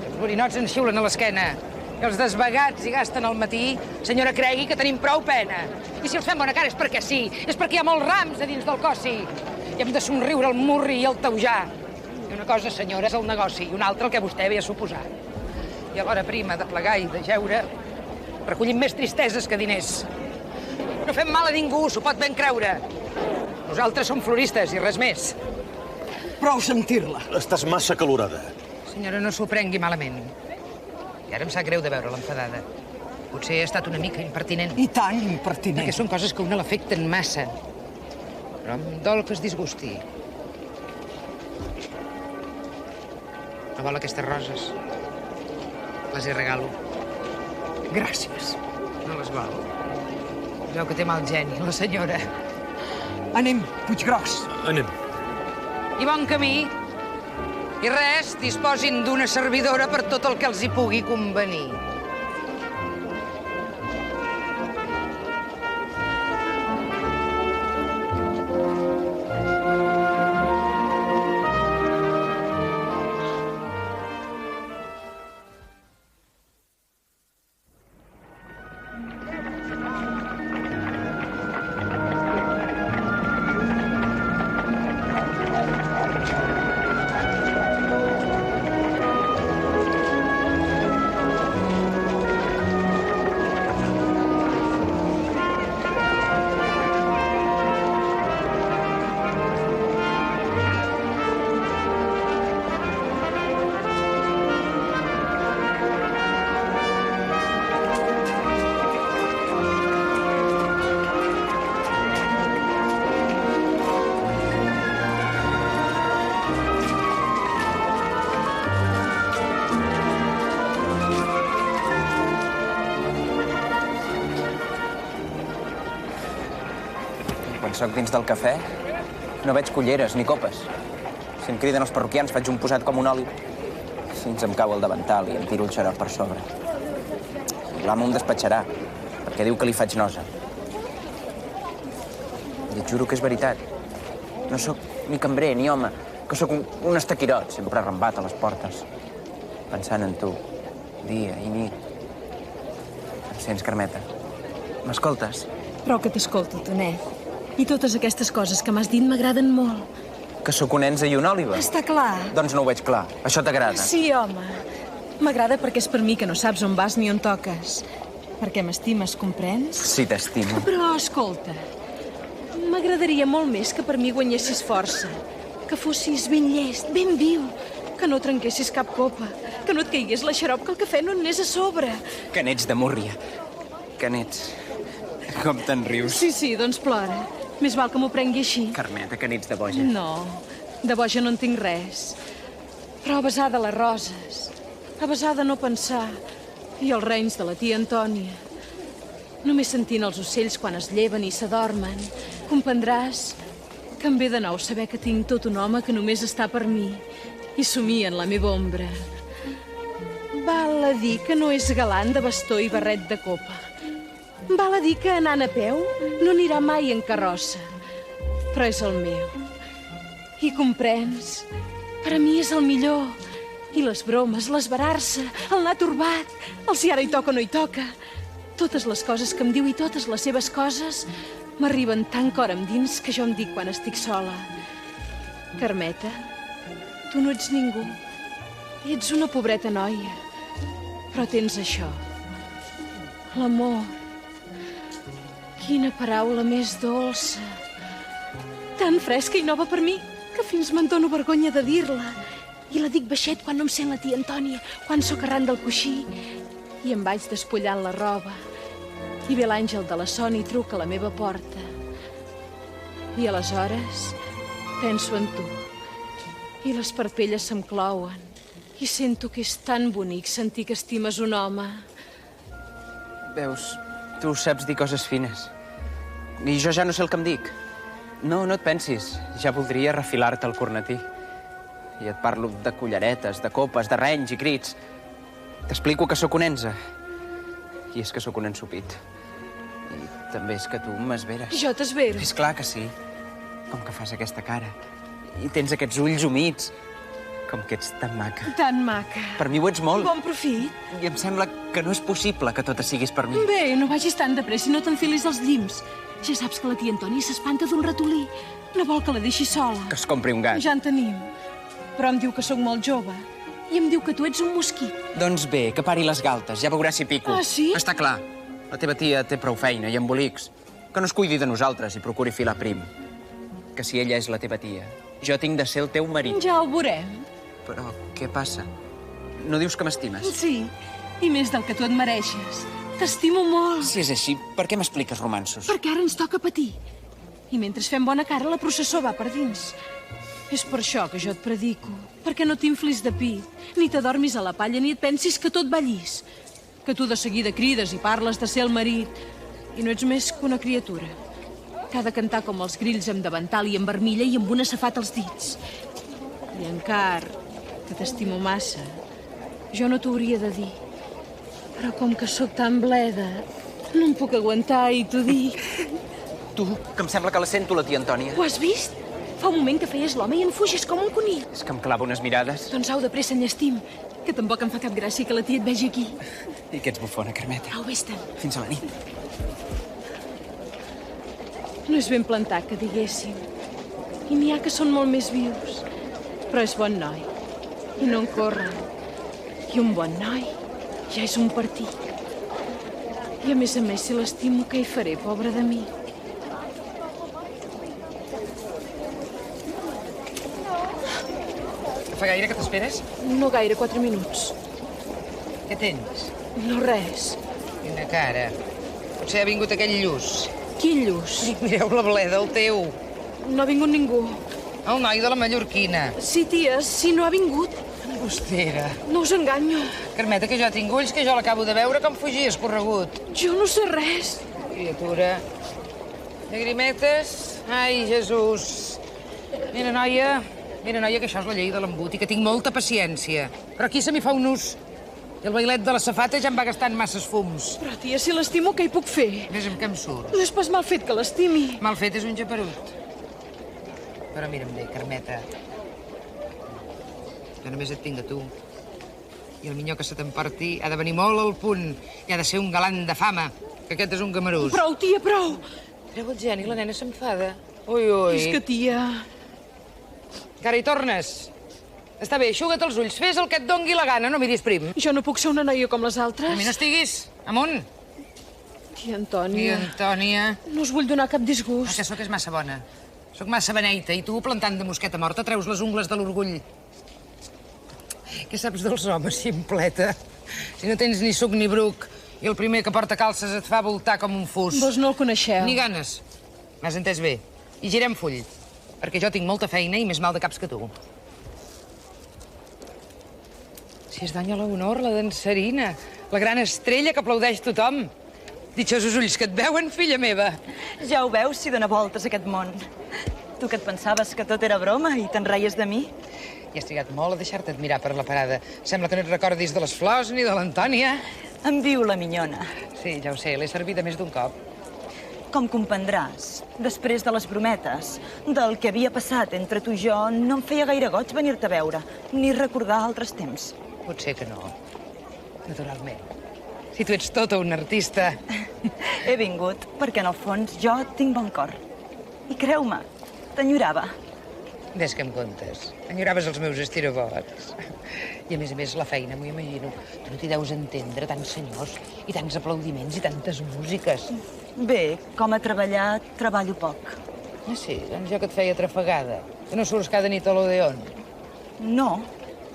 Els borinots ens xiulen a l'esquena i els desvagats hi gasten al matí, senyora, cregui que tenim prou pena. I si els fem bona cara és perquè sí, és perquè hi ha molts rams a dins del cossi. I hem de somriure el murri i el taujà. I una cosa, senyora, és el negoci, i una altra el que vostè ve a suposar. I a l'hora prima de plegar i de jeure, recollim més tristeses que diners. No fem mal a ningú, s'ho pot ben creure. Nosaltres som floristes i res més. Prou sentir-la. Estàs massa calorada. Senyora, no s'ho prengui malament. I ara em sap greu de veure-la enfadada. Potser he estat una mica impertinent. I tant impertinent. Perquè són coses que a una l'afecten massa. Però em dol que es disgusti. No vol aquestes roses? Les hi regalo. Gràcies. No les vol. Veu que té mal geni, la senyora. Anem, Puiggròs. Anem. I bon camí. I res, disposin d'una servidora per tot el que els hi pugui convenir. Quan soc dins del cafè, no veig culleres ni copes. Si em criden els parroquians, faig un posat com un oli. Si ens em cau el davantal i em tiro el xarop per sobre. L'amo em despatxarà, perquè diu que li faig nosa. I et juro que és veritat. No sóc ni cambrer ni home, que sóc un estaquirot, sempre arrambat a les portes, pensant en tu, dia i nit. Em sents, Carmeta? M'escoltes? Prou que t'escolto, Tonet. I totes aquestes coses que m'has dit m'agraden molt. Que sóc un enze i un òliba? Està clar. Doncs no ho veig clar. Això t'agrada? Sí, home. M'agrada perquè és per mi que no saps on vas ni on toques. Perquè m'estimes, comprens? Sí, t'estimo. Però, escolta, m'agradaria molt més que per mi guanyessis força. Que fossis ben llest, ben viu. Que no trenquessis cap copa, que no et caigués la xarop, que el cafè no en anés a sobre. Que n'ets de Múrria. Que n'ets... Com te'n rius. Sí, doncs plora. Més val que m'ho prengui així. Carmeta, que n'ets de boja. No, de boja no en tinc res. Però avesada a les roses, avesada a no pensar, i els renys de la tia Antònia. Només sentint els ocells quan es lleven i s'adormen, comprendràs que em ve de nou saber que tinc tot un home que només està per mi i somia en la meva ombra. Val a dir que no és galant de bastó i barret de copa. Val a dir que anant a peu no anirà mai en carrossa. Però és el meu. I comprens? Per a mi és el millor. I les bromes, l'esverar-se, el anar torbat, el si ara hi toca o no hi toca. Totes les coses que em diu i totes les seves coses m'arriben tan cor endins que jo em dic quan estic sola. Carmeta, tu no ets ningú. Ets una pobreta noia. Però tens això. L'amor. Quina paraula més dolça. Tan fresca i nova per mi que fins me'n dono vergonya de dir-la. I la dic baixet quan no em sent la tia Antònia, quan sóc arran del coixí. I em vaig despullant la roba. I ve l'àngel de la son i truca a la meva porta. I aleshores penso en tu. I les parpelles se'm clouen. I sento que és tan bonic sentir que estimes un home. Veus, tu saps dir coses fines. I jo ja no sé el que em dic. No et pensis. Ja voldria refilar-te el cornetí. I et parlo de culleretes, de copes, de renys i crits. T'explico que sóc un enze. I és que sóc un ensopit. I també és que tu m'esveres. Jo t'esvero. És clar que sí. Com que fas aquesta cara. I tens aquests ulls humits. Com que ets tan maca. Tan maca. Per mi ho ets molt. Bon profit. I em sembla que no és possible que tot siguis per mi. Bé, no vagis tan de pressa i no t'enfilis als llims. Ja saps que la tia Antònia s'espanta d'un ratolí. No vol que la deixi sola. Que es compri un gat. Ja en tenim. Però em diu que sóc molt jove. I em diu que tu ets un mosquit. Doncs bé, que pari les galtes. Ja veuràs si pico. Ah, sí? Està clar. La teva tia té prou feina i embolics. Que no es cuidi de nosaltres i procuri filar prim. Que si ella és la teva tia, jo tinc de ser el teu marit. Ja ho veurem. Però què passa? No dius que m'estimes? Sí, i més del que tu et mereixes. T'estimo molt. Si és així, per què m'expliques romanços? Perquè ara ens toca patir. I mentre fem bona cara, la processó va per dins. És per això que jo et predico. Perquè no t'inflis de pit, ni t'adormis a la palla, ni et pensis que tot va llis. Que tu de seguida crides i parles de ser el marit. I no ets més que una criatura. Que ha de cantar com els grills amb davantal i amb armilla i amb una safata als dits. I encara que t'estimo massa, jo no t'ho hauria de dir. Però com que sóc tan bleda, no em puc aguantar i t'ho dic. Tu, que em sembla que la sento, la tia Antònia. Ho has vist? Fa un moment que feies l'home i en fuges com un conill. És que em clava unes mirades. Doncs au, de pressa, enllestim, que tampoc em fa cap gràcia que la tia et vegi aquí. I que ets bufona, Carmeta. Au, vés-te'n. Fins a la nit. No és ben plantat, que diguéssim. I n'hi ha que són molt més vius. Però és bon noi. I no en corren. I un bon noi ja és un partit. I a més, si l'estimo, què hi faré, pobra de mi? Fa gaire que t'esperes? No gaire, 4 minuts. Què tens? No res. Quina cara. Potser ha vingut aquell lluç. Quin lluç? Mireu la bleda, el teu. No ha vingut ningú. El noi de la mallorquina. Sí, tia, si no ha vingut. Embustera. No us enganyo. Carmeta, que jo tinc ulls, que jo l'acabo de veure com fugies corregut. Jo no sé res. Criatura. Llagrimetes? Ai, Jesús. Mira, noia, que això és la llei de l'embut i que tinc molta paciència. Però aquí se m'hi fa un ús. I el bailet de la safata ja em va gastant masses fums. Però, tia, si l'estimo, què hi puc fer? Ves amb què em surt. No és pas mal fet que l'estimi. Mal fet és un geperut. Però mira'm bé, Carmeta. Jo només et tinc a tu. I el minyó que se t'emporti ha de venir molt al punt. I ha de ser un galant de fama, que aquest és un gamarús. Prou, tia, prou! Treu el geni, la nena s'enfada. Ui, ui. És que, tia... Que ara hi tornes. Està bé, aixuga't els ulls, fes el que et dongui la gana, no miris prim. Jo no puc ser una noia com les altres. A mi no estiguis. Amunt. Tia Antònia... Tia Antònia... No us vull donar cap disgust. El que sóc és massa bona. Sóc massa beneita i tu, plantant de mosqueta morta, treus les ungles de l'orgull. Què saps dels homes, ximpleta? Si no tens ni suc ni bruc i el primer que porta calces et fa voltar com un fus. Vos no el coneixeu. Ni ganes. M'has entès bé. I girem full, perquè jo tinc molta feina i més mal de caps que tu. Si és doña Leonor, la dansarina, la gran estrella que aplaudeix tothom. Ditxosos ulls que et veuen, filla meva. Ja ho veus si dona voltes aquest món. Tu que et pensaves que tot era broma i te'n reies de mi? I has trigat molt a deixar-te admirar per la parada. Sembla que no et recordis de les flors ni de l'Antònia. Em viu la minyona. Sí, ja ho sé, l'he servida més d'un cop. Com comprendràs, després de les brometes, del que havia passat entre tu i jo, no em feia gaire goig venir-te a veure, ni recordar altres temps. Potser que no. Naturalment. Si tu ets tota una artista. He vingut perquè, en el fons, jo tinc bon cor. I creu-me, t'enyorava. Des que em contes. Enyoraves els meus estirabots. I, a més, la feina, m'ho imagino. Tu no t'hi deus entendre, tants senyors, i tants aplaudiments, i tantes músiques. Bé, com a treballar, treballo poc. Ah, sí? Doncs jo que et feia trafegada. Que no surts cada nit a l'Odeon. No,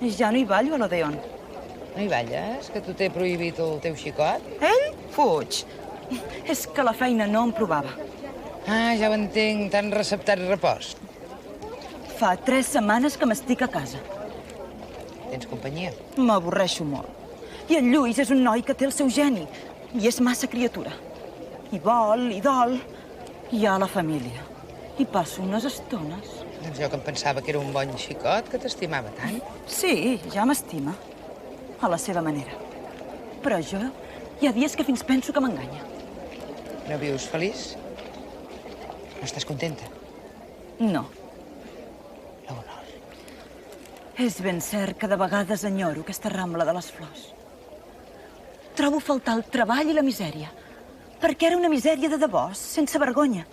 ja no hi ballo a l'Odeon. No hi balles? Que tu t'he prohibit el teu xicot? Ell? Fuig. És que la feina no em provava. Ah, ja ho entenc. T'han receptat repòs. Fa 3 setmanes que m'estic a casa. Tens companyia? M'avorreixo molt. I en Lluís és un noi que té el seu geni. I és massa criatura. I vol, i dol. Hi ha la família. I passo unes estones. Doncs jo que em pensava que era un bon xicot, que t'estimava tant. Sí, ja m'estima. A la seva manera. Però jo hi ha dies que fins penso que m'enganya. No vius feliç? No estàs contenta? No. Leonor. És ben cert que de vegades enyoro aquesta rambla de les flors. Trobo a faltar el treball i la misèria. Perquè era una misèria de debò, sense vergonya.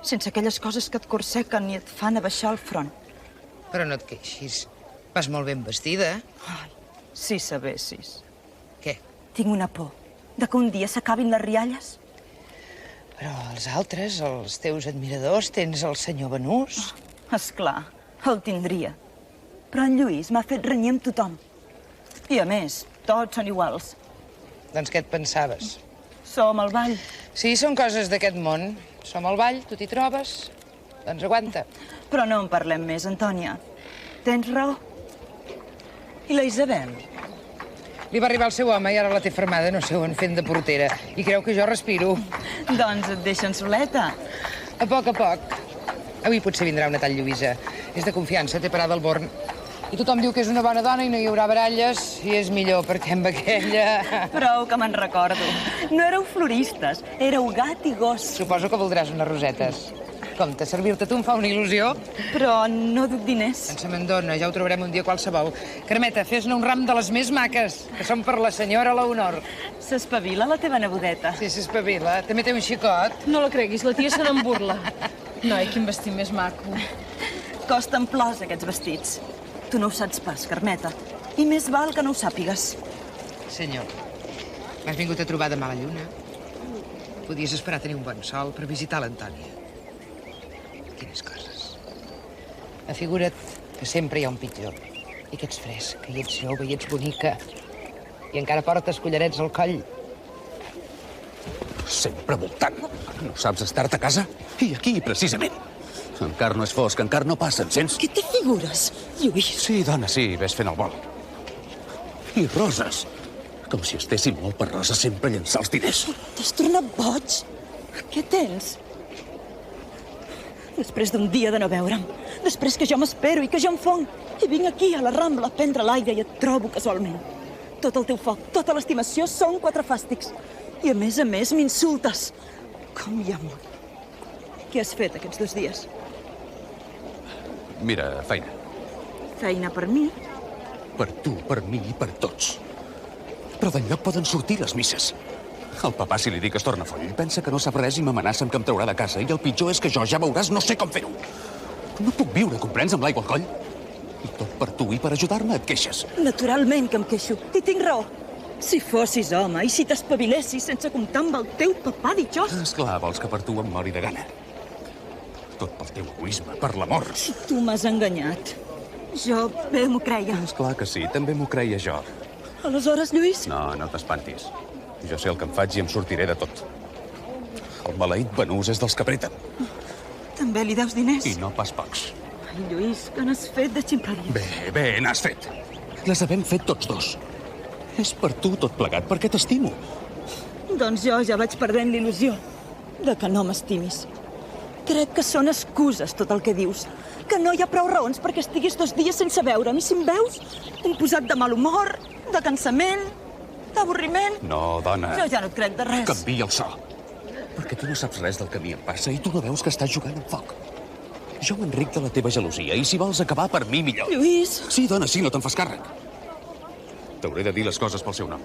Sense aquelles coses que et corsequen i et fan abaixar el front. Però no et queixis. Vas molt ben vestida. Ai, si sabessis. Què? Tinc una por de que un dia s'acabin les rialles. Però els altres, els teus admiradors, tens el senyor Benús. Esclar, el tindria. Però en Lluís m'ha fet renyir amb tothom. I a més, tots són iguals. Doncs què et pensaves? Som al ball. Sí, són coses d'aquest món. Som al ball, tu t'hi trobes. Doncs aguanta. Però no en parlem més, Antònia. Tens raó. I la Isabel? Li va arribar el seu home i ara la té fermada, no sé on, fent de portera. I creu que jo respiro. Doncs et deixen soleta. A poc. Avui potser vindrà una tal Lluïsa. És de confiança, té parada al Born. I tothom diu que és una bona dona i no hi haurà baralles, i és millor, perquè amb aquella... Prou que me'n recordo. No éreu floristes, éreu gat i gos. Suposo que voldràs unes rosetes. Compte, servir-te tu em fa una il·lusió. Però no duc diners. Doncs se me'n dona, ja ho trobarem un dia qualsevol. Carmeta, fes-ne un ram de les més maques, que són per la senyora Leonor. S'espavila la teva nebodeta. Sí, s'espavila. També té un xicot. No la creguis, la tia se n'en burla. Noi, quin vestit més maco. Costen plors, aquests vestits. Tu no ho saps pas, Carmeta. I més val que no ho sàpigues. Senyor, m'has vingut a trobar de mala lluna. Podies esperar tenir un bon sol per visitar l'Antònia. Quines coses. Afigura't que sempre hi ha un pitjor. I que ets fresc, i ets jove, i ets bonica. I encara portes collarets al coll. Sempre voltant. No saps estar-te a casa? I aquí, precisament. Encara no és fosc, encara no passa, encens? Què t'afigures, Lluís? Sí, dona, sí, ves fent el vol. I roses. Com si estéssim molt per roses sempre llençar els diners. T'has tornat boig? Què tens? Després d'un dia de no veure'm, després que jo m'espero i que jo em fong, i vinc aquí a la Rambla a prendre l'aire i et trobo casualment. Tot el teu foc, tota l'estimació són 4 fàstics. I a més m'insultes. Com hi ha món. Què has fet aquests 2 dies? Mira, feina. Feina per mi? Per tu, per mi i per tots. Però d'enlloc poden sortir les misses. El papà, si li dic que es torna foll, pensa que no sap res i m'amenaça amb que em traurà de casa. I el pitjor és que jo, ja veuràs, no sé com fer-ho. No puc viure, comprens, amb l'aigua al coll? I tot per tu i per ajudar-me et queixes. Naturalment que em queixo. I tinc raó. Si fossis home i si t'espavilessis sense comptar amb el teu papà ditxós... Esclar, vols que per tu em mori de gana. Tot pel teu egoisme, per l'amor. Tu m'has enganyat. Jo bé m'ho creia. Esclar que sí, també m'ho creia jo. Aleshores, Lluís? No, no t'espantis. Jo sé el que em faig i em sortiré de tot. El maleït Banús és dels que apreten. També li deus diners? I no pas pocs. Ai, Lluís, que n'has fet de ximpleries. Bé, n'has fet. Les havem fet tots dos. És per tu tot plegat, perquè t'estimo. Doncs jo ja vaig perdent l'il·lusió de que no m'estimis. Crec que són excuses tot el que dius. Que no hi ha prou raons perquè estiguis 2 dies sense veure'm. I si em veus, un posat de mal humor, de cansament, d'avorriment... No, dona. Jo ja no et crec de res. Canvia el so. Perquè tu no saps res del que a mi em passa i tu no veus que estàs jugant amb foc. Jo m'enric de la teva gelosia i si vols acabar per mi, millor. Lluís! Sí, dona, sí, no te'n fas càrrec. T'hauré de dir les coses pel seu nom.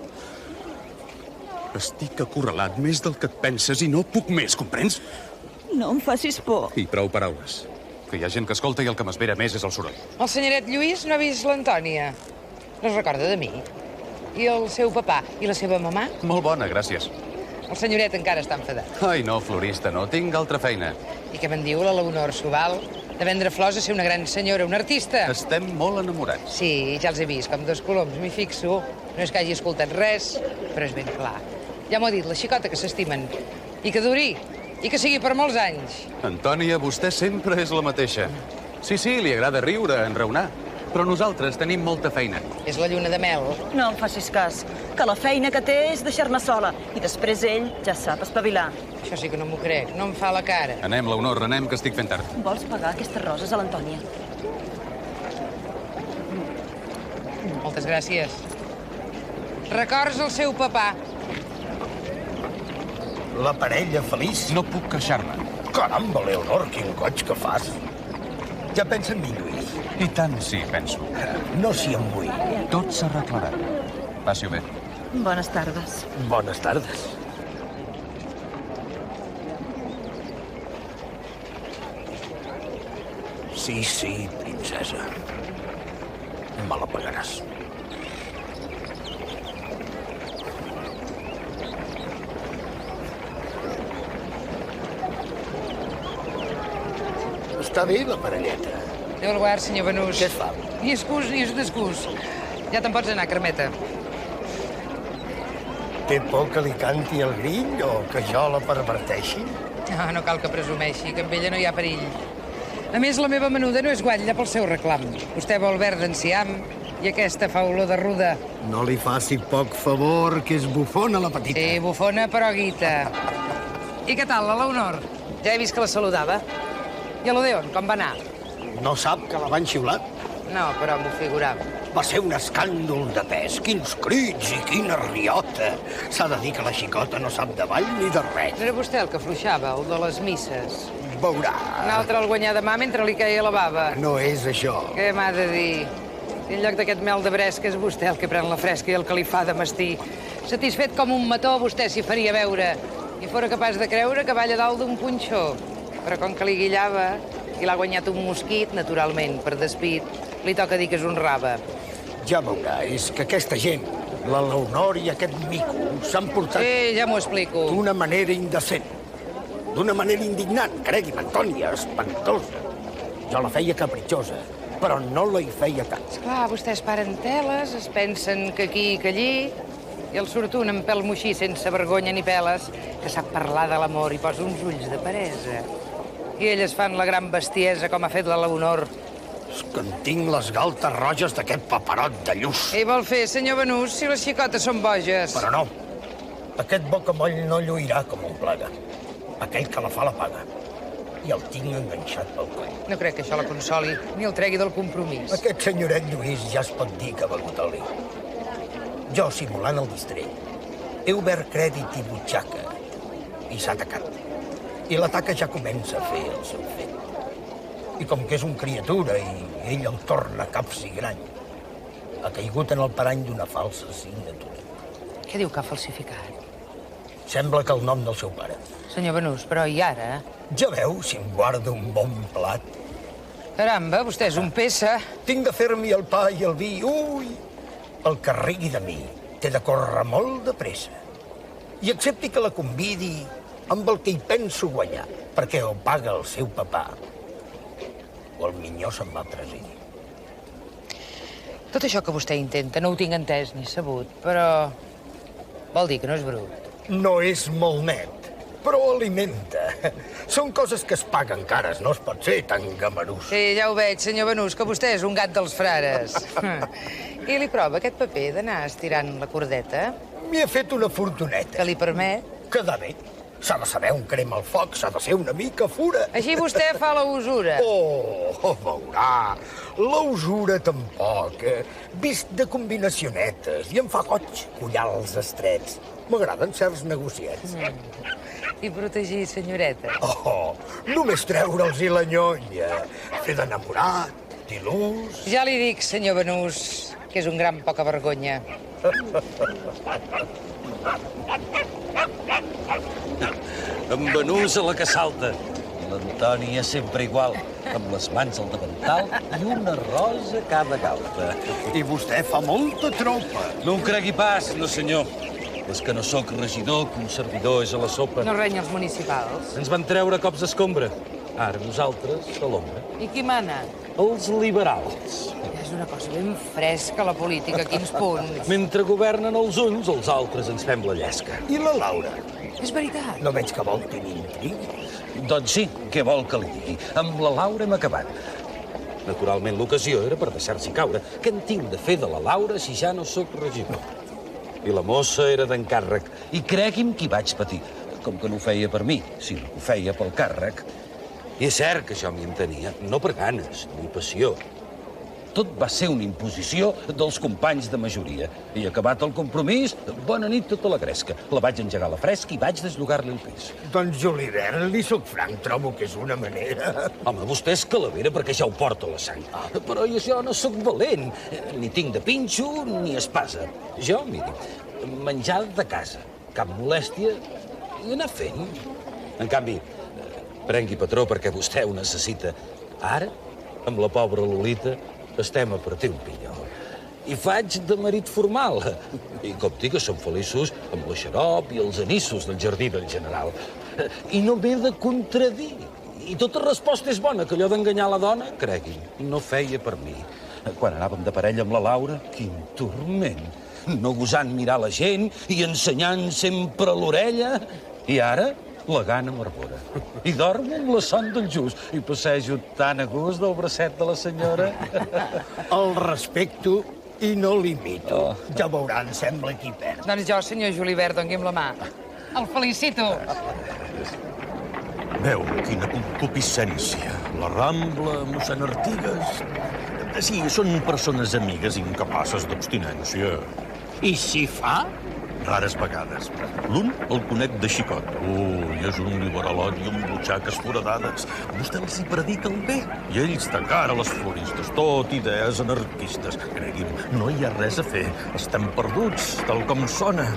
Estic acorralat més del que et penses i no puc més, comprens? No em facis por. I prou paraules. Que hi ha gent que escolta i el que m'espera més és el soroll. El senyoret Lluís no ha vist l'Antònia. No es recorda de mi? I el seu papà? I la seva mamà? Molt bona, gràcies. El senyoret encara està enfadat. Ai, no, florista, no. Tinc altra feina. I què me'n diu la Leonor Sobal? De vendre flors a ser una gran senyora, una artista. Estem molt enamorats. Sí, ja els he vist, com 2 coloms, m'hi fixo. No és que hagi escoltat res, però és ben clar. Ja m'ho ha dit la xicota, que s'estimen. I que duri, i que sigui per molts anys. Antònia, vostè sempre és la mateixa. Sí, sí, li agrada riure, enraonar. Però nosaltres tenim molta feina. És la lluna de mel. No em facis cas, que la feina que té és deixar-me sola. I després ell ja sap espavilar. Això sí que no m'ho crec, no em fa la cara. Anem, Leonor, anem, que estic fent tard. Vols pagar aquestes roses a l'Antònia? Moltes gràcies. Records el seu papà. La parella feliç. No puc queixar-me. Caramba, Leonor, quin goig que fas. Ja pensa en mi, Lluís. I tant sí, penso. No s'hi embull. Tot s'arreglarà. Passi-ho bé. Bones tardes. Bones tardes. Sí, sí, princesa. Me la pagaràs. Està bé, la parelleta. Déu el guard, senyor Banús. Què fa? Ni excús ni descús. Ja te'n pots anar, Carmeta. Té por que li canti el grill o que jo la perverteixi? No, no cal que presumeixi, que amb ella no hi ha perill. A més, la meva menuda no és guatlla pel seu reclam. Vostè vol verd d'enciam i aquesta fa olor de ruda. No li faci poc favor, que és bufona, la petita. Sí, bufona, però guita. I què tal, la Leonor? Ja he vist que la saludava. I a l'Odeon, com va anar? No sap que la van xiular? No, però m'ho figurava. Va ser un escàndol de pes. Quins crits i quina riota. S'ha de dir que la xicota no sap de ball ni de res. No era vostè el que fluixava, el de les misses? Veurà. Un altre el guanyà de mà mentre li caia la bava. No és això. Què m'ha de dir? I en lloc d'aquest mel de bresca és vostè el que pren la fresca i el que li fa de mastí. Satisfet com un mató, vostè s'hi faria veure. I fora capaç de creure que balla dalt d'un punxó. Però com que li guillava i l'ha guanyat un mosquit, naturalment, per despit, li toca dir que és un rave. Ja veurà, és que aquesta gent, la Leonor i aquest mico, s'han portat... Sí, ja m'ho explico. D'una manera indecent. D'una manera indignant, cregui'm, Antònia, espantosa. Jo la feia capritxosa, però no la hi feia tant. Esclar, vostès paren teles, es pensen que aquí i que allí, i el surt un amb pèl moixí sense vergonya ni peles, que sap parlar de l'amor i posa uns ulls de peresa. I elles fan la gran bestiesa com ha fet la Leonor. És que en tinc les galtes roges d'aquest paperot de lluç. Què hi vol fer, senyor Banús, si les xicotes són boges? Però no. Aquest bocamoll no lluirà com un plaga. Aquell que la fa la paga. I el tinc enganxat pel coll. No crec que això la consoli, ni el tregui del compromís. Aquest senyoret Lluís ja es pot dir que ha begut oli. Jo, simulant el distrell, he obert crèdit i butxaca i s'ha atacat. I la taca ja comença a fer el seu fet. I com que és un criatura i ell el torna capsigrany, ha caigut en el parany d'una falsa signatura. Què diu que ha falsificat? Sembla que el nom del seu pare. Senyor Banús, però i ara? Ja veu si em guarda un bon plat. Caramba, vostè és un peça. Tinc de fer-m'hi el pa i el vi. Ui! El que rigui de mi té de córrer molt de pressa. I accepti que la convidi amb el que hi penso guanyar, perquè o paga el seu papà o el minyó se'n va presidir. Tot això que vostè intenta no ho tinc entès ni sabut, però vol dir que no és brut. No és molt net, però alimenta. Són coses que es paguen cares, no es pot ser tan gamarús. Sí, ja ho veig, senyor Benús, que vostè és un gat dels frares. I li prova aquest paper d'anar estirant la cordeta? M'hi he fet una fortuneta. Que li permet? Quedar bé. S'ha de saber on crema el foc, s'ha de ser una mica fura. Així vostè fa la usura. Oh, veurà. La usura tampoc. Vist de combinacionetes i em fa goig collars estrets. M'agraden certs negociats. I protegir, senyoreta. Oh, només treure'ls-hi la nyonya. Fer d'enamorat, d'il·lús... Ja li dic, senyor Benús, que és un gran poca vergonya. En Benús a la que salta. L'Antoni és sempre igual, amb les mans al davantal i una rosa a cada galta. I vostè fa molta tropa. No ho cregui pas, no senyor. És que no sóc regidor, que un servidor és a la sopa. No renya els municipals. Ens van treure cops d'escombra. Ara nosaltres, a l'ombra. I qui mana? Els liberals. És una cosa ben fresca, la política, quins punts. Mentre governen els uns, els altres ens fem la llesca. I la Laura? És veritat. No veig que vol tenir intriga. Doncs sí, què vol que li digui? Amb la Laura hem acabat. Naturalment, l'ocasió era per deixar-s'hi caure. Què en tinc de fer de la Laura si ja no sóc regidor? I la mossa era d'encàrrec. I cregui'm que hi vaig patir. Com que no ho feia per mi, sinó que ho feia pel càrrec. I és cert que jo m'hi entenia, no per ganes ni passió. Tot va ser una imposició dels companys de majoria. I acabat el compromís, bona nit tota la gresca. La vaig engegar a la fresca i vaig desllogar-li el pis. Doncs Julivert, li soc franc, trobo que és una manera... Home, vostè és calavera perquè ja ho porta a la sang. Però jo no sóc valent. Ni tinc de pinxo ni espasa. Jo, miri, menjar de casa, cap molèstia i anar fent. En canvi, prengui patró perquè vostè ho necessita. Ara, amb la pobra Lolita, estem a partir un pinyol. I faig de marit formal. I com dic que som feliços amb la xarop i els anissos del jardí del general. I no m'he de contradir. I tota resposta és bona, que allò d'enganyar la dona, cregui'm, no feia per mi. Quan anàvem de parella amb la Laura, quin turment. No gosant mirar la gent i ensenyant sempre l'orella. I ara, la gana m'arbora. I dormo amb la son del just. I passejo tan a gust del bracet de la senyora. El respecto i no l'imito. Ja veurà, em sembla qui perd. Doncs jo, senyor Julivert, doni'm la mà. El felicito. Veu, quina concupiscència. La Rambla, mossèn Artigas... Sí, són persones amigues incapaces d'abstinència. I si fa? Rares vegades. L'un el conec de xicot. Ui, és un liberalot i un butxaques foradades. Vostè els hi predica el bé. I ells de cara a les floristes, tot idees anarquistes. Cregui'm, no hi ha res a fer. Estem perduts, tal com sona.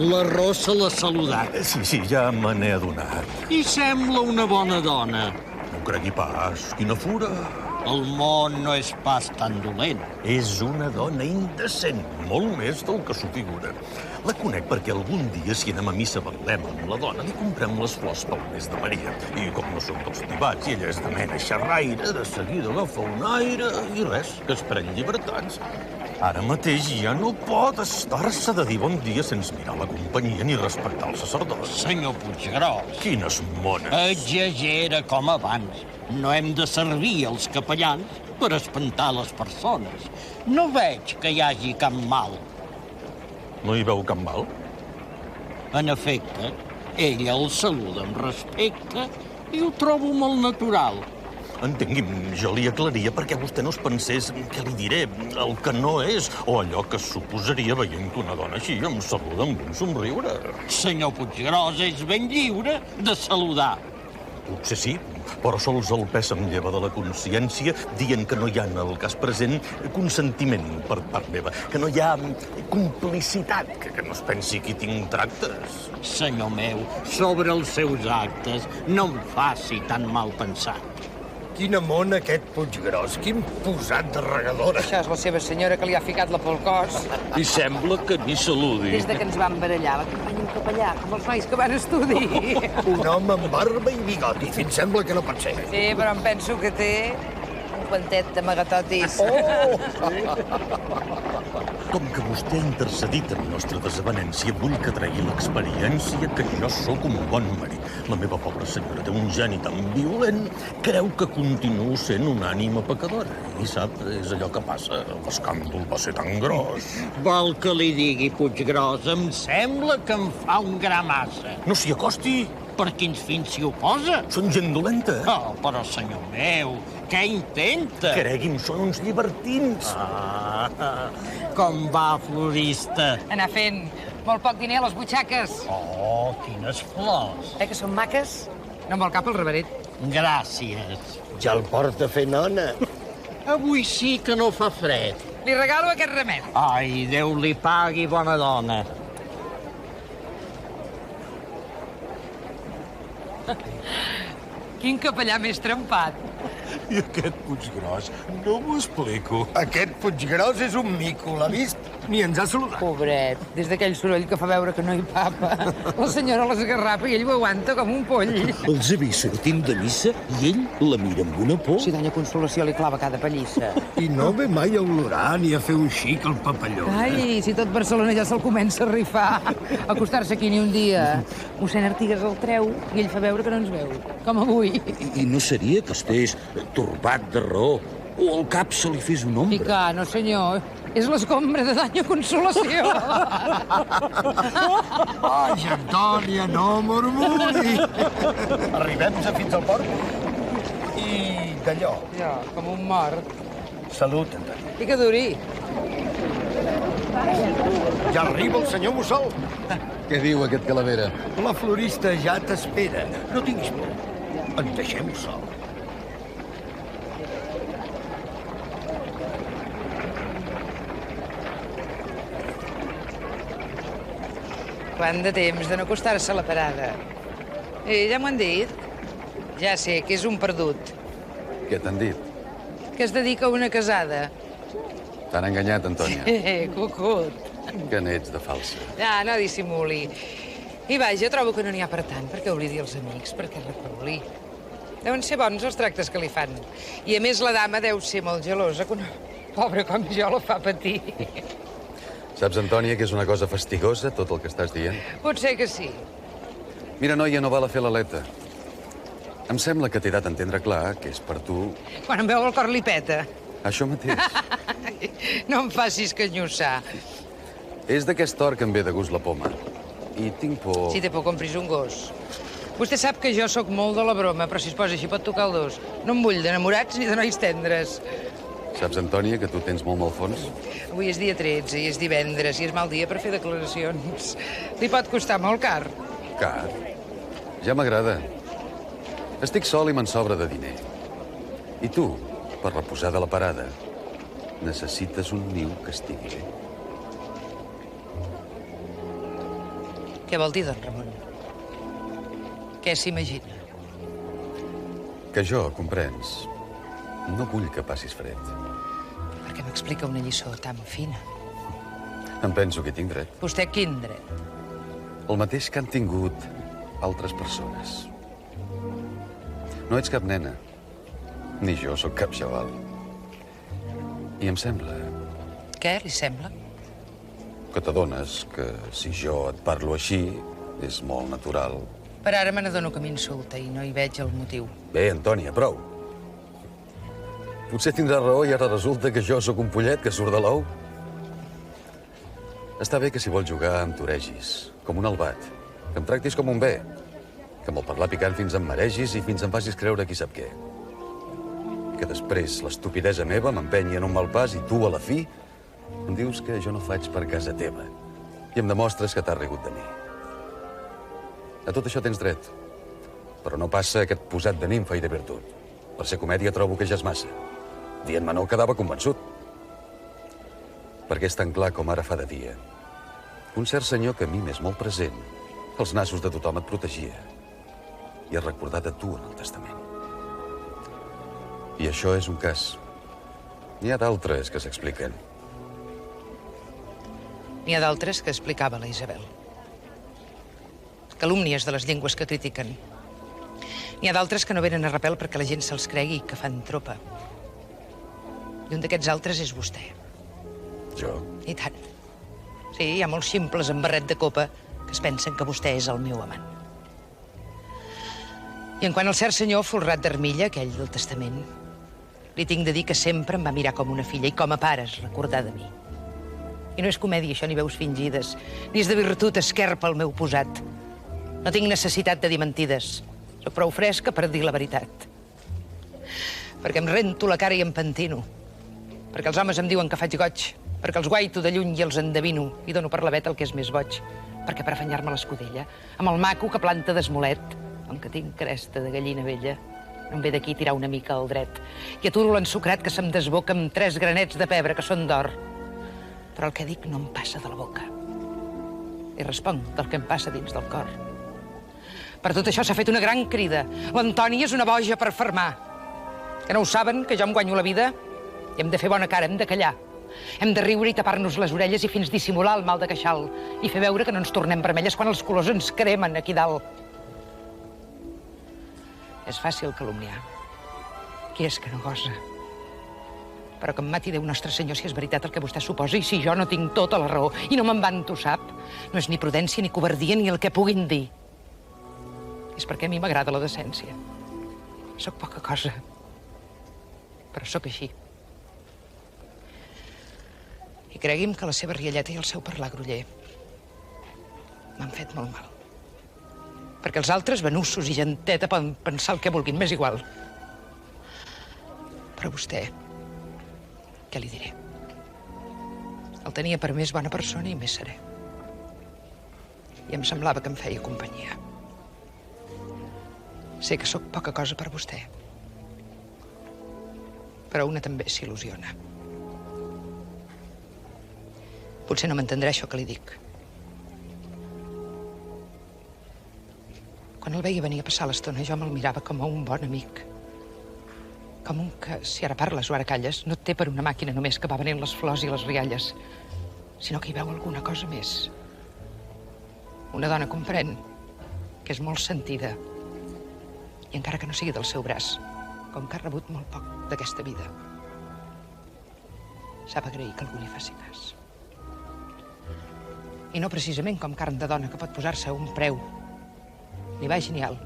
La Rosa l'ha saludat. Sí, ja me n'he adonat. I sembla una bona dona. No ho cregui pas. Quina fura. El món no és pas tan dolent. És una dona indecent, molt més del que s'ho figura. La conec perquè algun dia, si anem a missa parlem amb la dona, li comprem les flors pel mes de Maria. I com no som tots tibats i ella és de mena xerraire, de seguida agafa un aire i res, que es pren llibertats. Ara mateix ja no pot estar-se de dir bon dia sense mirar la companyia ni respectar el sacerdot. Senyor Puiggròs. Quines mones. Exagera com abans. No hem de servir els capellans per espantar les persones. No veig que hi hagi cap mal. No hi veu cap mal? En efecte, ella el saluda amb respecte i ho trobo molt natural. Entengui'm, jo li aclaria perquè vostè no es pensés, què li diré, el que no és, o allò que suposaria veient que una dona així em saluda amb un somriure. Senyor Puiggròs és ben lliure de saludar. Potser sí, però sols el pes em lleva de la consciència dient que no hi ha, en el cas present, consentiment per part meva, que no hi ha complicitat, que no es pensi que hi tinc tractes. Senyor meu, sobre els seus actes no em faci tan mal pensat. Quina mona aquest Puiggròs, quin posat de regadora. Això és la seva senyora que li ha ficat la pel cos. I sembla que ni saludi. Des de que ens vam barallar, va acompanyar un capellà, com els nois que van estudi. Un home amb barba i bigoti, fins sembla que no pot ser. Sí, però em penso que té quantet d'amagatotis. Com que vostè ha intercedit en nostra desavenència, vull que tregui l'experiència que jo sóc un bon marit. La meva pobra senyora té un geni tan violent, creu que continuo sent una ànima pecadora. I sap, és allò que passa. L'escàndol va ser tan gros. Vol que li digui, Puiggròs? Em sembla que em fa un gra massa. No s'hi acosti! Per quins fins s'hi oposa? Són gent dolenta. Oh, però, senyor meu, què intenta? Cregui'm, són uns llibertins. Com va, florista? Anar fent molt poc diner a les butxaques. Oh, quines flors. Que són maques? No em vol cap el reveret. Gràcies. Ja el porta a fer nona. Avui sí que no fa fred. Li regalo aquest remet. Ai, Déu li pagui, bona dona. Quin capellà més trempat. I aquest Puiggròs, no m'ho explico. Aquest Puiggròs és un mico, l'ha vist? Ni ens ha saludat. Pobret, des d'aquell soroll que fa veure que no hi papa. La senyora l'esgarrapa i ell ho aguanta com un poll. Els he vist sortint de missa i ell la mira amb una por. Si doña Consolació li clava cada pallissa. I no ve mai a olorar ni a fer un xic al papalló. Ai, si tot Barcelona ja se'l comença a rifar. A acostar-se aquí ni un dia. Mossèn Artigas el treu i ell fa veure que no ens veu. Com avui. I no seria que estés torbat de raó o al cap se li fes un ombra? Picar, no senyor. És l'escombra de doña Consolació. Ai, Antònia, no murmuri. Arribem fins al port i d'allò. Jo, com un mort. Salut, Antònia. I que duri. Ja arriba el senyor Mussol. Què diu aquest calavera? La florista ja t'espera. No tinguis por. Et deixem sol. Quant de temps de no acostar-se a la parada. Ja m'ho han dit. Ja sé que és un perdut. Què t'han dit? Que es dedica a una casada. T'han enganyat, Antònia. Cucut. Que n'ets de falsa. Ja, no dissimuli. I vaja, trobo que no n'hi ha per tant perquè oblidi els amics, perquè reprouli. Deuen ser bons els tractes que li fan. I a més la dama deu ser molt gelosa, que una pobra com jo la fa patir. Saps, Antònia, que és una cosa fastigosa, tot el que estàs dient? Potser que sí. Mira, noia, no val a fer l'aleta. Em sembla que t'he dat a entendre clar que és per tu... Quan em veu el cor li peta. Això mateix. No em facis canyussar. És d'aquest or que em ve de gust la poma. I tinc por... Si té por, compris un gos. Vostè sap que jo sóc molt de la broma, però si es posa així pot tocar el dos. No em vull d'enamorats ni de nois tendres. Saps, Antònia, que tu tens molt mal fons? Avui és dia 13 i és divendres i és mal dia per fer declaracions. Li pot costar molt car. Car? Ja m'agrada. Estic sol i me'n sobra de diner. I tu, per reposar de la parada, necessites un niu que estigui bé. Què vol dir, don Ramon? Què s'imagina? Que jo, comprens, no vull que passis fred. Per què m'explica una lliçó tan fina? Em penso que hi tinc dret. Vostè quin dret? El mateix que han tingut altres persones. No ets cap nena. Ni jo sóc cap xaval. I em sembla... Què li sembla? Que t'adones que si jo et parlo així és molt natural. Per ara me n'adono que m'insulta i no hi veig el motiu. Bé, Antònia, prou. Potser tindràs raó i ara resulta que jo sóc un pollet que surt de l'ou. Està bé que si vols jugar em toregis, com un albat. Que em tractis com un bé. Que amb el parlar picant fins em maregis i fins em facis creure qui sap què. Que després l'estupidesa meva m'empenyi en un mal pas i tu, a la fi, em dius que jo no faig per casa teva. I em demostres que t'has rigut de mi. A tot això tens dret. Però no passa aquest posat de nimfa i de virtut. Per ser comèdia trobo que ja és massa. Dient-me no quedava convençut. Perquè és tan clar com ara fa de dia. Un cert senyor que a mi m'és molt present, els nassos de tothom et protegia. I has recordat a tu en el testament. I això és un cas. N'hi ha d'altres que s'expliquen. N'hi ha d'altres que explicava la Isabel. Calúmnies de les llengües que critiquen. N'hi ha d'altres que no venen a repel perquè la gent se'ls cregui que fan tropa. I un d'aquests altres és vostè. Jo? I tant. Sí, hi ha molts ximples amb barret de copa que es pensen que vostè és el meu amant. I en quant al cert senyor folrat d'armilla, aquell del testament, li tinc de dir que sempre em va mirar com una filla i com a pare es recordar de mi. I no és comèdia, això, ni veus fingides, ni és de virtut esquerpa el meu posat. No tinc necessitat de dir mentides. Soc prou fresca per dir la veritat. Perquè em rento la cara i em pentino. Perquè els homes em diuen que faig goig. Perquè els guaito de lluny i els endevino i dono per la veta el que és més boig. Perquè per afanyar-me l'escudella, amb el maco que planta d'esmolet, com que tinc cresta de gallina vella, no em ve d'aquí tirar una mica al dret. I aturo l'ensucrat que se'm desboca amb 3 granets de pebre que són d'or. Però el que dic no em passa de la boca. I responc del que em passa dins del cor. Per tot això s'ha fet una gran crida. L'Antònia és una boja per fermar. Que no ho saben, que jo em guanyo la vida? I hem de fer bona cara, hem de callar. Hem de riure i tapar-nos les orelles i fins dissimular el mal de queixal. I fer veure que no ens tornem vermelles quan els colors ens cremen aquí dalt. És fàcil calumniar. Qui és que no gosa? Però que em mati Déu Nostre Senyor si és veritat el que vostè suposa i si jo no tinc tota la raó i no me'n vanto, sap? No és ni prudència, ni covardia, ni el que puguin dir. És perquè a mi m'agrada la decència. Soc poca cosa, però sóc així. I cregui'm que la seva rialleta i el seu parlar groller m'han fet molt mal. Perquè els altres, venussos i genteta, poden pensar el que vulguin, m'és igual. Però vostè, què li diré? El tenia per més bona persona i més serè. I em semblava que em feia companyia. Sé que sóc poca cosa per vostè, però una també s'il·lusiona. Potser no m'entendrà això que li dic. Quan el veia venir a passar l'estona, jo me'l mirava com a un bon amic. Com un que, si ara parles o ara calles, no et té per una màquina només que va venent les flors i les rialles, sinó que hi veu alguna cosa més. Una dona comprèn que és molt sentida i encara que no sigui del seu braç, com que ha rebut molt poc d'aquesta vida, sap agrair que algú li faci cas. I no precisament com carn de dona que pot posar-se a un preu, ni baix ni alt,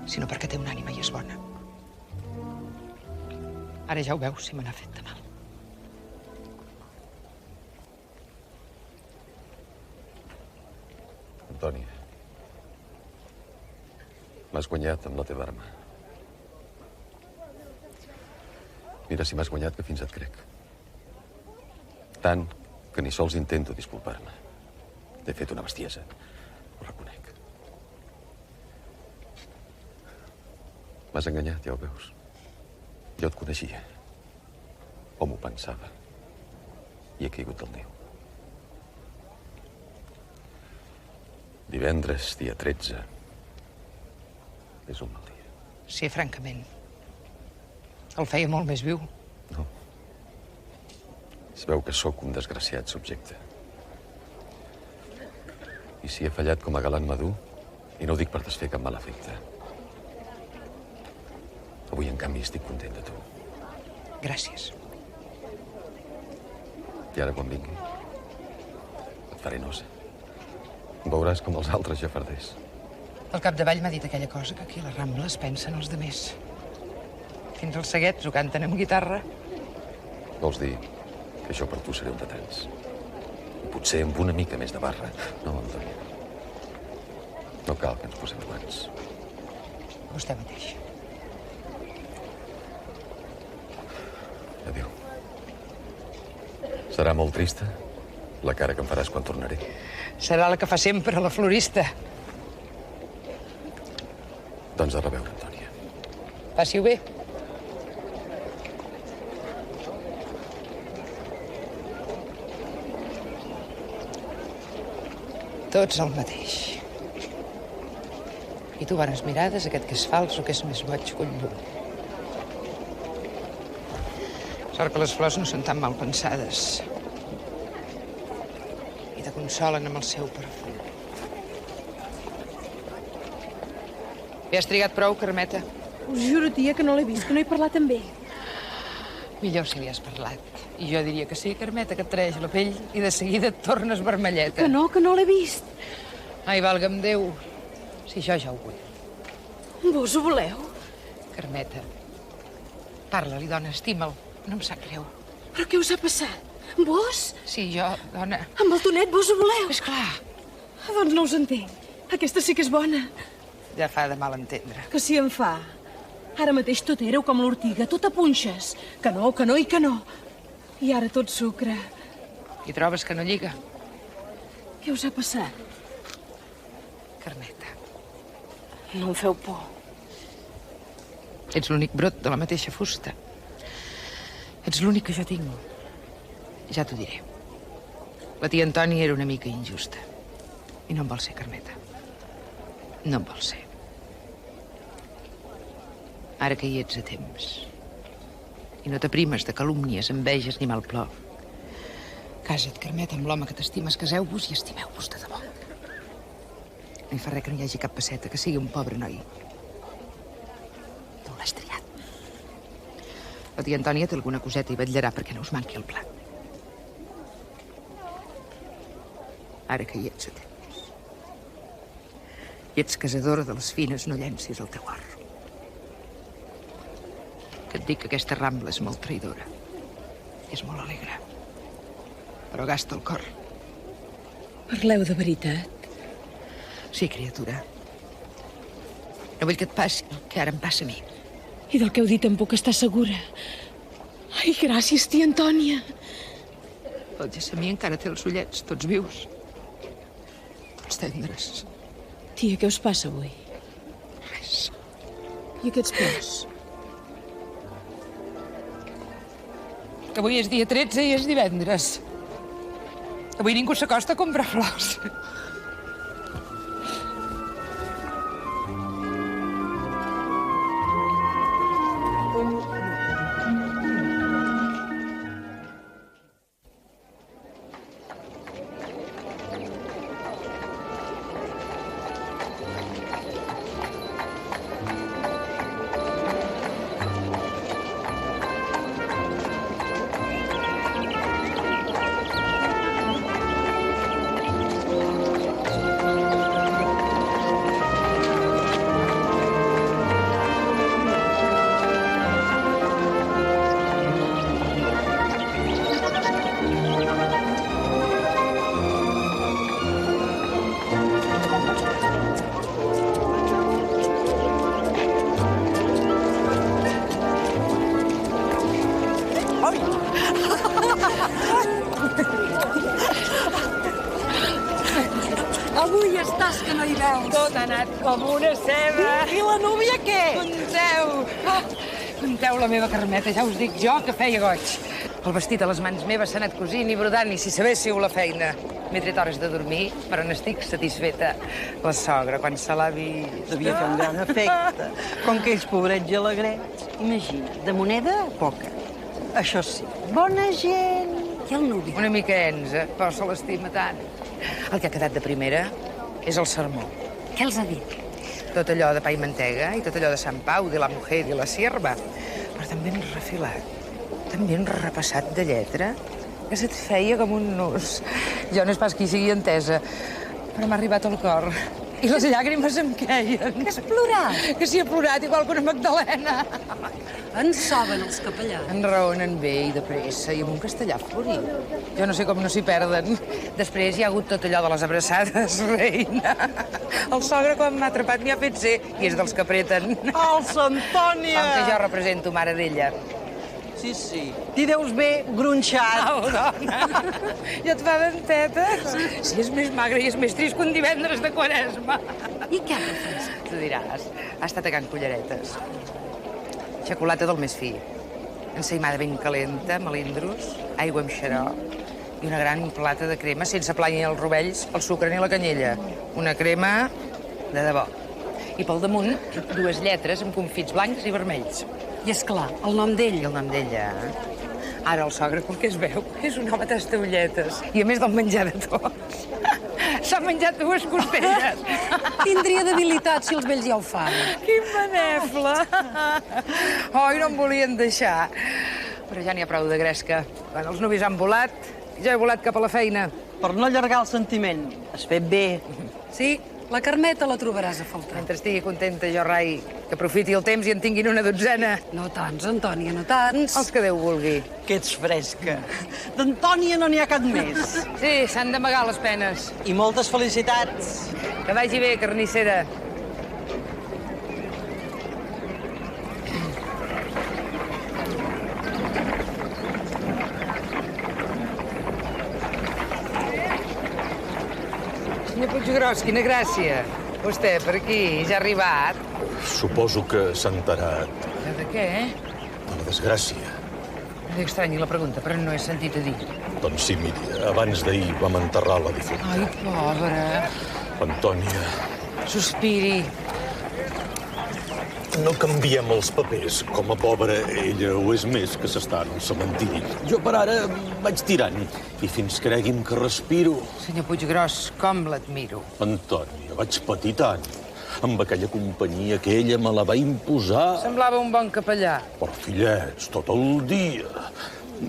sinó perquè té una ànima i és bona. Ara ja ho veu si me n'ha fet de mal. Antònia, m'has guanyat amb la teva arma. Mira si m'has guanyat que fins et crec. Tant que ni sols intento disculpar-me. T'he fet una bestiesa, ho reconec. M'has enganyat, ja ho veus. Jo et coneixia, o m'ho pensava, i he caigut del niu. Divendres, dia 13, és un mal dia. Sí, francament. El feia molt més viu. No. Es veu que sóc un desgraciat subjecte. I si he fallat com a galant madur, i no ho dic per desfer cap mal efecte. Avui, en canvi, estic content de tu. Gràcies. I ara, quan vingui, et faré nosa. Em veuràs com els altres jafarders. Al capdavall m'ha dit aquella cosa que aquí a la Rambla es pensen els demés. Fins als seguets ho canten amb guitarra. Vols dir que això per tu seré un de tants? I potser amb una mica més de barra. No, Antònia. No cal que ens posem guants. Vostè mateix. Adéu. Serà molt trista la cara que em faràs quan tornaré. Serà la que fa sempre la florista. Doncs a reveure, Antònia. Passi-ho bé. Tots el mateix. I tu bones mirades, aquest que és fals o que és més boig que un llum. Sort que les flors no són tan mal pensades. I te consolen amb el seu perfum. Ja has trigat prou, Carmeta? Us juro, tia, que no l'he vist, que no he parlat amb ell. Millor si li has parlat. I jo diria que sí, Carmeta, que et treix la pell i de seguida et tornes vermelleta. Que no l'he vist. Ai, valga'm Déu. Si això ja ho vull. Vos ho voleu? Carmeta, parla-li, dona, estima'l. No em sap greu. Però què us ha passat? Vos? Sí, jo, dona. Amb el Tonet vos ho voleu? Esclar. Doncs no us entenc. Aquesta sí que és bona. Ja fa de mal entendre. Que sí em fa. Ara mateix tot éreu com l'ortiga, tot a punxes. Que no i que no. I ara tot sucre. I trobes que no lliga? Què us ha passat? Carmeta. No em feu por. Ets l'únic brot de la mateixa fusta. Ets l'únic que jo tinc. Ja t'ho diré. La tia Antònia era una mica injusta. I no en vol ser, Carmeta. No en vol ser. Ara que hi ets a temps. I no t'aprimes de calúmnies, enveges ni malplor. Casa't, Carmeta, amb l'home que t'estimes. Caseu-vos i estimeu-vos de debò. No hi fa res que no hi hagi cap passeta, que sigui un pobre noi. Tu l'has triat. La tia Antònia té alguna coseta i vetllarà perquè no us manqui el plat. Ara que hi ets a temps. I ets casadora de les fines, no llencis el teu or. Que et dic que aquesta rambla és molt traïdora. És molt alegre. Però gasta el cor. Parleu de veritat? Sí, criatura. No vull que et passi el que ara em passa a mi. I del que heu dit em puc estar segura. Ai, gràcies, tia Antònia. El Gessamí encara té els ullets, tots vius. Tots tendres. Tia, què us passa avui? Res. I aquests plors? Que avui és dia 13 i és divendres. Avui ningú s'acosta a comprar flors. Avui estàs que no hi veus. Tot ha anat com una ceba. I la núvia què? Conteu la meva Carmeta, ja us dic jo que feia goig. El vestit a les mans meves s'ha anat cosint i brodant, i si sabéssiu la feina. M'he tret hores de dormir, però n'estic satisfeta. La sogra, quan se l'ha vist... Devia fer un gran efecte. Com que ells, pobrets i alegrets, imagina, de moneda, poca. Això sí, bona gent. I el nuvi? Una mica ensa, però se l'estima tant. El que ha quedat de primera és el sermó. Què els ha dit? Tot allò de pa i mantega i tot allò de Sant Pau, de la mujer i la sierva. Però també han refilat, també han repassat de lletra, que se't feia com un nus. Jo no és pas qui sigui entesa, però m'ha arribat al cor. I les llàgrimes em queien. Que has plorat? Que sí, he plorat, igual que una Magdalena. En soben els capellans. En raonen bé i de pressa, i amb un castellà florit. Jo no sé com no s'hi perden. Després hi ha hagut tot allò de les abraçades, reina. El sogre, quan m'ha atrapat, m'hi ha fet ser, i és dels que apreten. El Santònia! Com que jo represento mare d'ella. Sí, sí. T'hi deus bé gronxat. Au, dona! Ja et fa dentetes? Si és més magre i és més trist que un divendres de Quaresma. I què ha fet? Tu diràs, ha estat tacant culleretes. Xocolata del més fi. Ensaïmada ben calenta, melindros, aigua amb xarop i una gran plata de crema sense pla ni els rovells, el sucre ni la canyella. Una crema de debò. I pel damunt, 2 lletres amb confits blancs i vermells. I és clar, el nom d'ell. I el nom d'ella. Ara el sogre, pel que es veu, és un home tastaulletes. I a més del menjar de tots. S'ha menjat 2 costelles. Tindria debilitat si els vells ja ho fan. Quin benefle. Oi, no em volien deixar. Però ja n'hi ha prou de gresca. Quan els nuvis han volat, ja he volat cap a la feina. Per no allargar el sentiment, has fet bé. Sí, la Carmeta la trobaràs a faltar. Mentre estigui contenta jo, Rai, que aprofiti el temps i en tinguin una dotzena. No tants, Antònia, no tants. Els que Déu vulgui. Que ets fresca. D'Antònia no n'hi ha cap més. Sí, s'han d'amagar les penes. I moltes felicitats. Que vagi bé, carnissera. Senyor Puiggròs, quina gràcia. Vostè, per aquí, ja ha arribat. Suposo que s'ha enterat De què, de la desgràcia. M'estranyi la pregunta, però no he sentit a dir. Doncs sí, miri, abans d'ahir vam enterrar la difunta. Ai, pobra. Antònia, Sospiri. no canviem els papers. Com a pobra, ella ho és més que s'està en el cementiri. Jo per ara vaig tirant i fins cregui'm que respiro. Senyor Puiggròs, com l'admiro. Antònia, vaig patir tant. Amb aquella companyia que ella me la va imposar. Semblava un bon capellà. Però, fillets, tot el dia.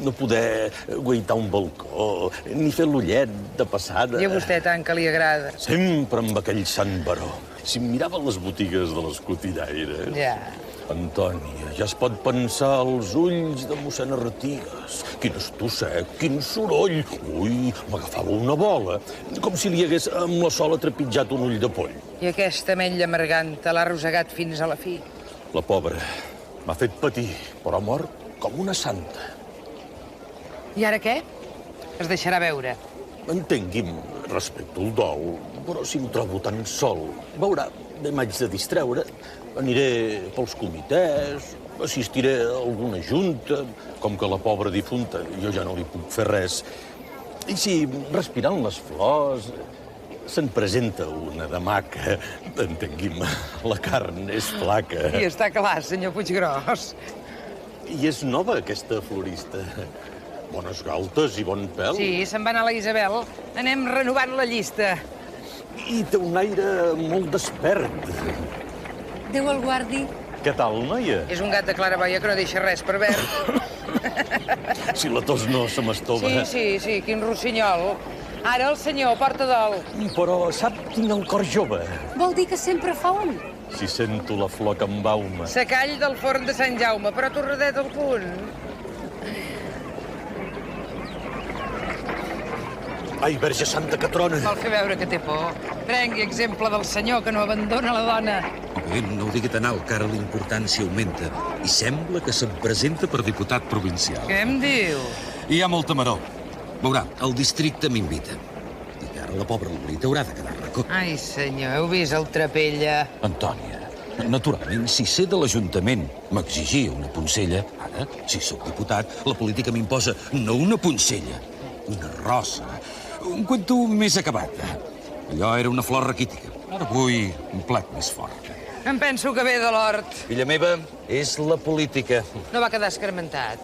No poder guaitar un balcó, ni fer l'ullet de passada. I a vostè tant que li agrada. Sempre amb aquell sant baró. Si em miraven les botigues de les cotillaires... Ja. Antònia, ja es pot pensar als ulls de mossèn Artigues. Quin estossec, quin soroll. Ui, m'agafava una bola. Com si li hagués amb la sola trepitjat un ull de poll. I aquesta ametlla amarganta l'ha arrossegat fins a la fi. La pobra m'ha fet patir, però ha mort com una santa. I ara què? Es deixarà veure. Entengui'm, respecto el dol, però si em trobo tan sol, veurà, bé m'haig de distreure. Aniré pels comitès, assistiré a alguna junta, com que la pobra difunta jo ja no li puc fer res. I si, respirant les flors, se'n presenta una de maca, entengui'm, la carn és flaca. I està clar, senyor Puiggròs. I és nova, aquesta florista. Bones galtes i bon pèl. Sí, se'n va anar la Isabel. Anem renovant la llista. I té un aire molt despert. Déu el guardi. Què tal, noia? És un gat de claraboia que no deixa res per verd. Si la tos no se m'estova. Sí, quin rossinyol. Ara el senyor porta dol. Però sap, tinc el cor jove. Vol dir que sempre fa un. Si sento la flor que embauma. Secall del forn de Sant Jaume, però torradet al punt. Ai, Verge Santa, que trona. Vol fer veure que té por. Prengui exemple del senyor que no abandona la dona. Bé, no ho digui tan alt, que ara la importància augmenta. I sembla que se'n presenta per diputat provincial. Què em diu? I hi ha molta maror. Veurà, el districte m'invita. I ara la pobra Lolita haurà de quedar racó. Ai, senyor, heu vist el Trapella? Antònia, naturalment, si sé de l'Ajuntament m'exigia una poncella, ara, si sóc diputat, la política m'imposa no una poncella, una rosa, un cuento més acabat. Allò era una flor raquítica. Ara vull un plat més fort. Em penso que ve de l'hort. Filla meva, és la política. No va quedar escarmentat.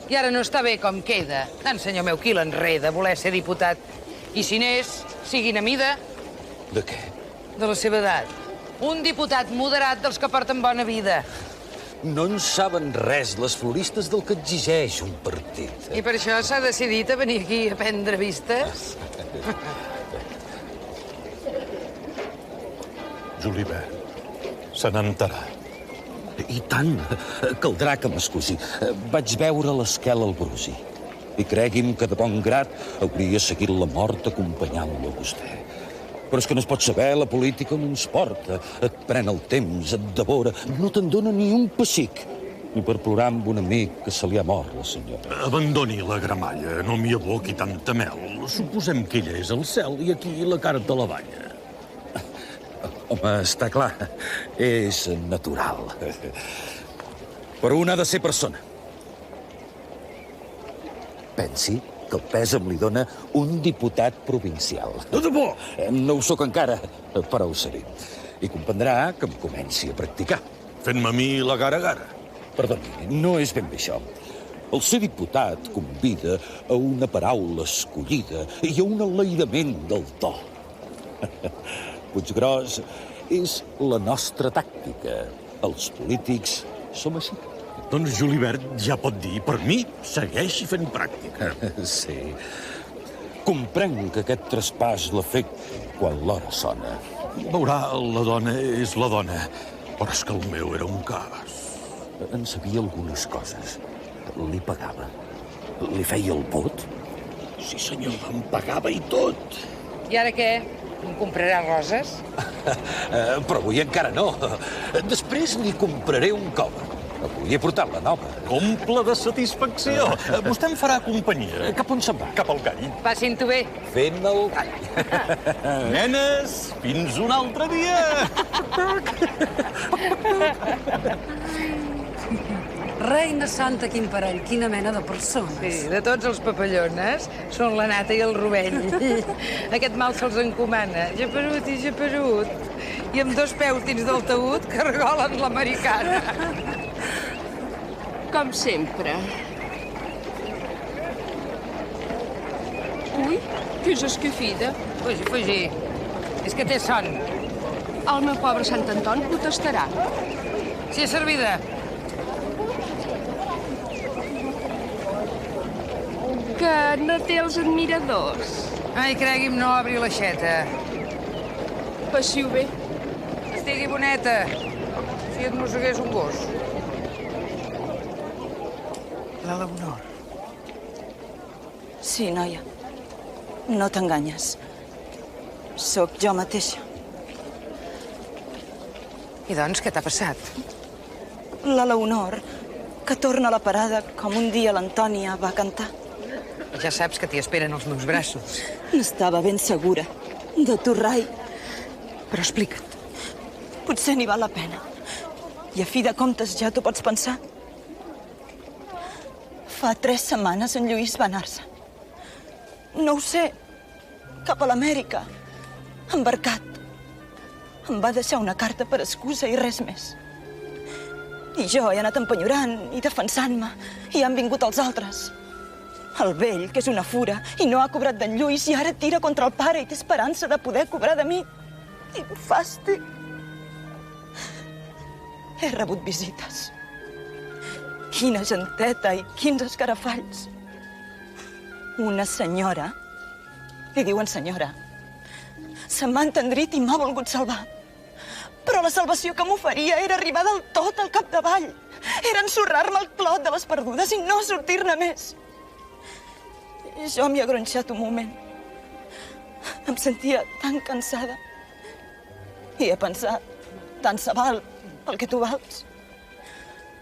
I ara no està bé com queda. Tant, senyor meu, qui l'enreda, voler ser diputat. I si n'és, siguin a mida. De què? De la seva edat. Un diputat moderat dels que porten bona vida. No en saben res les floristes del que exigeix un partit. I per això s'ha decidit a venir aquí a prendre vistes? Julibert, se n'ha enterat. I tant. Caldrà que m'excusi. Vaig veure l'esquel al Brusi. I cregui'm que de bon grat hauria seguit la mort acompanyant-lo a vostè. Però és que no es pot saber, la política on ens porta. Et pren el temps, et devora, no te'n dona ni un pessic. Ni per plorar amb un amic que se li ha mort la senyora. Abandoni la gramalla, no m'hi aboqui tanta mel. Suposem que ella és al cel i aquí la carta la banya. Home, està clar, és natural. Però una ha de ser persona. Pensi que el pèsam li dona un diputat provincial. De debò! No ho sóc encara, però ho seré. I comprendrà que em comenci a practicar. Fent-me a mi la gara-gara. Perdoni, no és ben bé això. El ser diputat convida a una paraula escollida i a un enlairament del to. Puiggròs és la nostra tàctica. Els polítics som així. Doncs Julibert ja pot dir, per mi, segueixi fent pràctica. Sí. Comprenc que aquest traspàs l'ha fet quan l'hora sona. Veurà, la dona és la dona, però és que el meu era un cas. En sabia algunes coses. Li pagava. Li feia el vot? Sí, senyor, em pagava i tot. I ara què? Em comprarà roses? Però avui encara no. Després li compraré un cove. Avui he portat la nova. Comple de satisfacció. Vostè em farà companyia. Cap on se'n va? Cap al gall. Passin-t'ho bé. Fent el gall. Nenes, fins un altre dia. Reina Santa, quin parell, quina mena de persones. Sí, de tots els papallones són la nata i el rovell. Aquest mal se'ls encomana. Geperut i geperut. I amb 2 peus dins del taüt que regolen l'americana. Com sempre. Ui, que és escafida. Fugi, fugi. És que té son. El meu pobre Sant Anton protestarà. Sí, servida. Que no té els admiradors. Ai, cregui'm, no obri l'aixeta. Passiu bé. Estigui boneta. Si et mossegués un gos. La Leonor. Sí, noia. No t'enganyes. Sóc jo mateixa. I doncs, què t'ha passat? La Leonor, que torna a la parada com un dia l'Antònia va cantar. Ja saps que t'hi esperen els meus braços. N'estava ben segura. De tu, Rai. Però explica't. Potser n'hi val la pena. I a fi de comptes ja t'ho pots pensar. Fa 3 setmanes en Lluís va anar-se. No ho sé. Cap a l'Amèrica. Embarcat. Em va deixar una carta per excusa i res més. I jo he anat empenyorant i defensant-me. I han vingut els altres. El vell, que és una fura, i no ha cobrat d'en Lluís, i ara tira contra el pare i té esperança de poder cobrar de mi. Quin fàstic. He rebut visites. Quina genteta i quins escarafalls. Una senyora, li diuen senyora, se m'ha entendrit i m'ha volgut salvar. Però la salvació que m'oferia era arribar del tot al capdavall. Era ensorrar-me el clot de les perdudes i no sortir-ne més. Jo m'hi he gronxat un moment. Em sentia tan cansada. I he pensat, tant se val el que tu vals.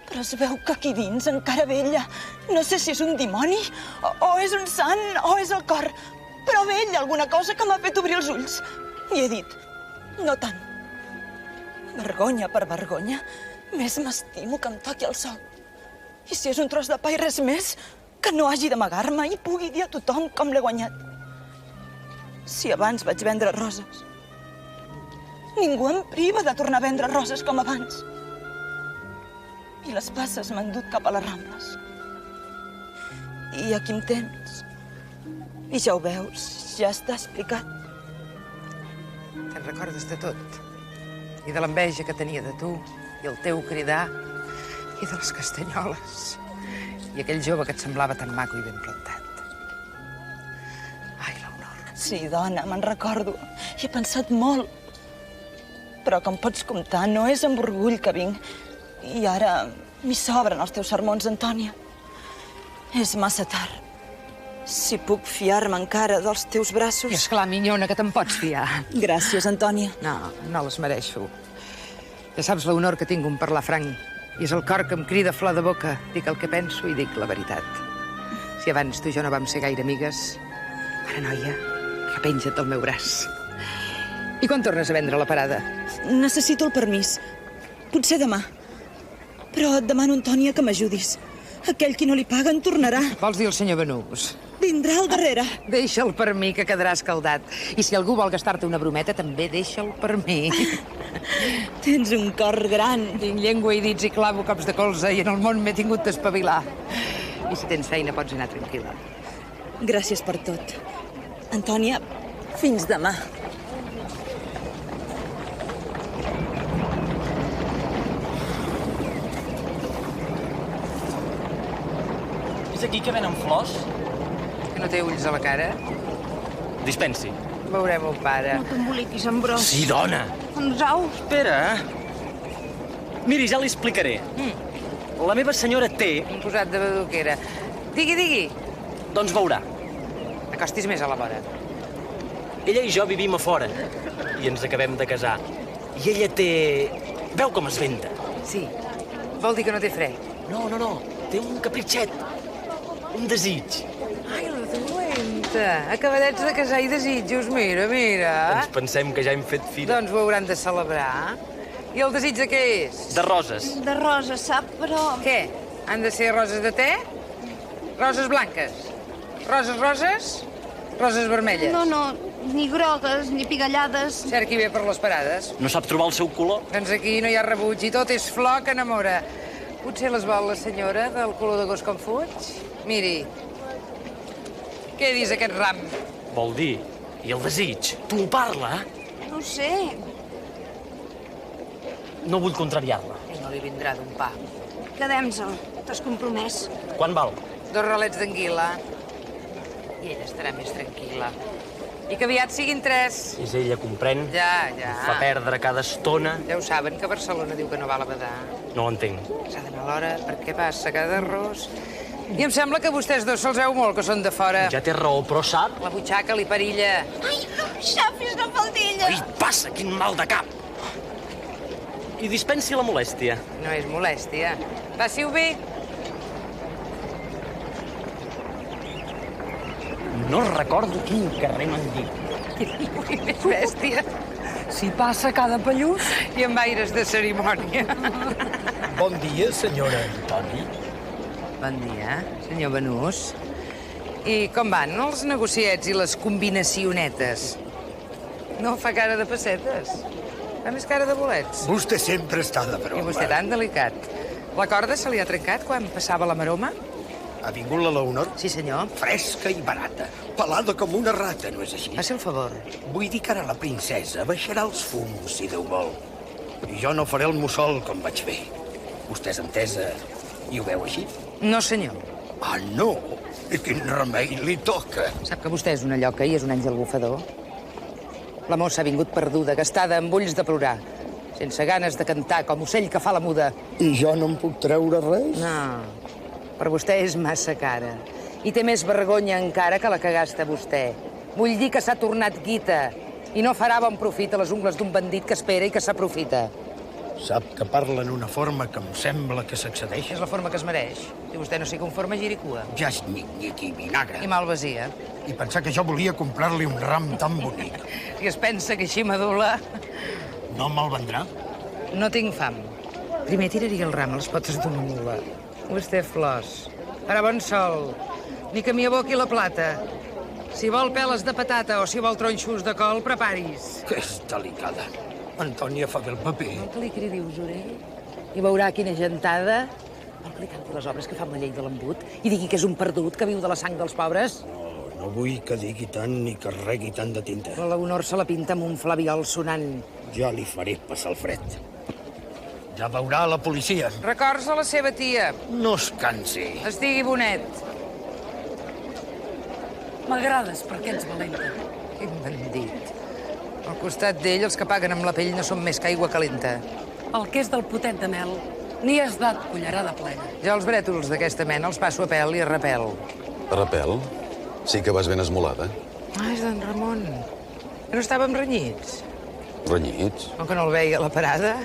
Però es veu que aquí dins encara vella. No sé si és un dimoni, o és un sant, o és el cor. Però vella alguna cosa que m'ha fet obrir els ulls. I he dit, no tant. Vergonya per vergonya, més m'estimo que em toqui el sol. I si és un tros de pa i res més, que no hagi d'amagar-me i pugui dir a tothom com l'he guanyat. Si abans vaig vendre roses, ningú em priva de tornar a vendre roses com abans. I les passes m'han dut cap a les Rambles. I aquí em tens. I ja ho veus, ja està explicat. Te'n recordes de tot. I de l'enveja que tenia de tu, i el teu cridar, i de les castanyoles. I aquell jove que et semblava tan maco i ben plantat. Ai, Leonor. Sí, dona, me'n recordo. Hi he pensat molt. Però, com pots comptar, no és amb orgull que vinc. I ara m'hi sobren els teus sermons, Antònia. És massa tard. Si puc fiar-me encara dels teus braços... I esclar, minyona, que te'n pots fiar. Gràcies, Antònia. No, no les mereixo. Ja saps, Leonor, que tinc un parlar franc. I és el cor que em crida flor de boca. Dic el que penso i dic la veritat. Si abans tu i jo no vam ser gaire amigues, ara, noia, repenja't del meu braç. I quan tornes a vendre la parada? Necessito el permís. Potser demà. Però et demano, Antònia, que m'ajudis. Aquell qui no li paga en tornarà. Vols dir el senyor Benús? Vindrà al darrere. Deixa'l per mi, que quedarà escaldat. I si algú vol gastar-te una brometa, també deixa'l per mi. Tens un cor gran. Tinc llengua i dits i clavo cops de colze i en el món m'he tingut d'espavilar. I si tens feina, pots anar tranquil·la. Gràcies per tot. Antònia, fins demà. És aquí que venen flors? Que no té ulls a la cara? Dispensi. Veurem un pare. No t'emboliquis, Ambròs. Sí, dona. Doncs au. Espera. Miri, ja li explicaré. La meva senyora té... Un posat de badoquera. Digui. Doncs veurà. Acostis més a la vora. Ella i jo vivim a fora i ens acabem de casar. I ella té... Veu com es venta? Sí. Vol dir que no té fre? No. Té un capritxet. Un desig. Ai, la dolenta. Acabadets de casar i desitjos, mira. Ens pensem que ja hem fet fira. Doncs ho hauran de celebrar. I el desig de què és? De roses. De roses, sap, però... Què? Han de ser roses de te? Roses blanques? Roses? Roses vermelles? No, ni grogues, ni pigallades. Cerqui bé per les parades. No sap trobar el seu color? Doncs aquí no hi ha rebuig i tot és flor que enamora. Potser les vol la senyora del color de gos com fuig? Miri. Què dius, aquest ram? Vol dir, i el desig, tu ho parla? No ho sé. No vull contrariar-la. I no li vindrà d'un pa. Quedem-se'l. T'has compromès. Quan val? 2 ralets d'anguila. I ella estarà més tranquil·la. I que aviat siguin 3. És ella, comprèn? Ja. Em fa perdre cada estona. Ja ho saben, que Barcelona diu que no val a badar. No ho entenc. S'ha d'anar a l'hora, perquè passa cada arròs. I em sembla que vostès dos se'ls veu molt, que són de fora. Ja té raó, però sap... La butxaca li perilla. Ai, xafis de faldilla. Ai, passa, quin mal de cap. I dispensi la molèstia. No és molèstia. Passi-ho bé. No recordo quin carrer m'han dit. És bèstia. Si passa cada pallús... I amb aires de cerimònia. Bon dia, senyora Antoni. Bon dia, senyor Benús. I com van els negociets i les combinacionetes? No fa cara de pessetes. Fa més cara de bolets. Vostè sempre està de broma. I vostè tan delicat. La corda se li ha trencat quan passava la maroma? Ha vingut la Leonor? Sí, senyor. Fresca i barata. Pelada com una rata, no és així? Faci el favor. Vull dir que ara la princesa baixarà els fums, si Déu vol. I jo no faré el mussol com vaig fer. Vostè és entesa i ho veu així? No, senyor. Ah, no? I quin remei li toca? Sap que vostè és una lloca i és un àngel bufador? La mossa ha vingut perduda, gastada amb ulls de plorar, sense ganes de cantar, com ocell que fa la muda. I jo no em puc treure res? No. Per vostè és massa cara. I té més vergonya encara que la que gasta vostè. Vull dir que s'ha tornat guita i no farà bon profit a les ungles d'un bandit que espera i que s'aprofita. Sap que parla en una forma que em sembla que s'accedeix? És la forma que es mereix. Si vostè no s'hi conforma, giri cua. Ja és nyec i vinagre. I malvasia. I pensar que jo volia comprar-li un ram tan bonic. I es pensa que així m'adula... No me'l vendrà? No tinc fam. Primer tiraria el ram a les potes d'una mula. Vostè flors. Farà bon sol. Ni que m'hi aboqui la plata. Si vol peles de patata o si vol tronxos de col, preparis. Que és delicada. Antònia fa bé el paper. Vol que li cridi usurell? I veurà quina gentada. Vol que li canti les obres que fa amb la llei de l'embut i digui que és un perdut que viu de la sang dels pobres? No vull que digui tant ni que regui tant de tinta. La Leonor se la pinta amb un flabiol sonant. Ja li faré passar el fred. Ja veurà la policia. Records a la seva tia. No es cansi. Estigui bonet. M'agrades perquè ets valenta. Quin bandit. Al costat d'ell, els que paguen amb la pell no són més que aigua calenta. El que és del potet de mel, n'hi has dat cullerada plena. Jo els brètols d'aquesta mena els passo a pèl i a repel. A repel? Sí que vas ben esmolada. Ah, és d'en Ramon. Que no estàvem renyits? Renyits? Com que no el veia a la parada?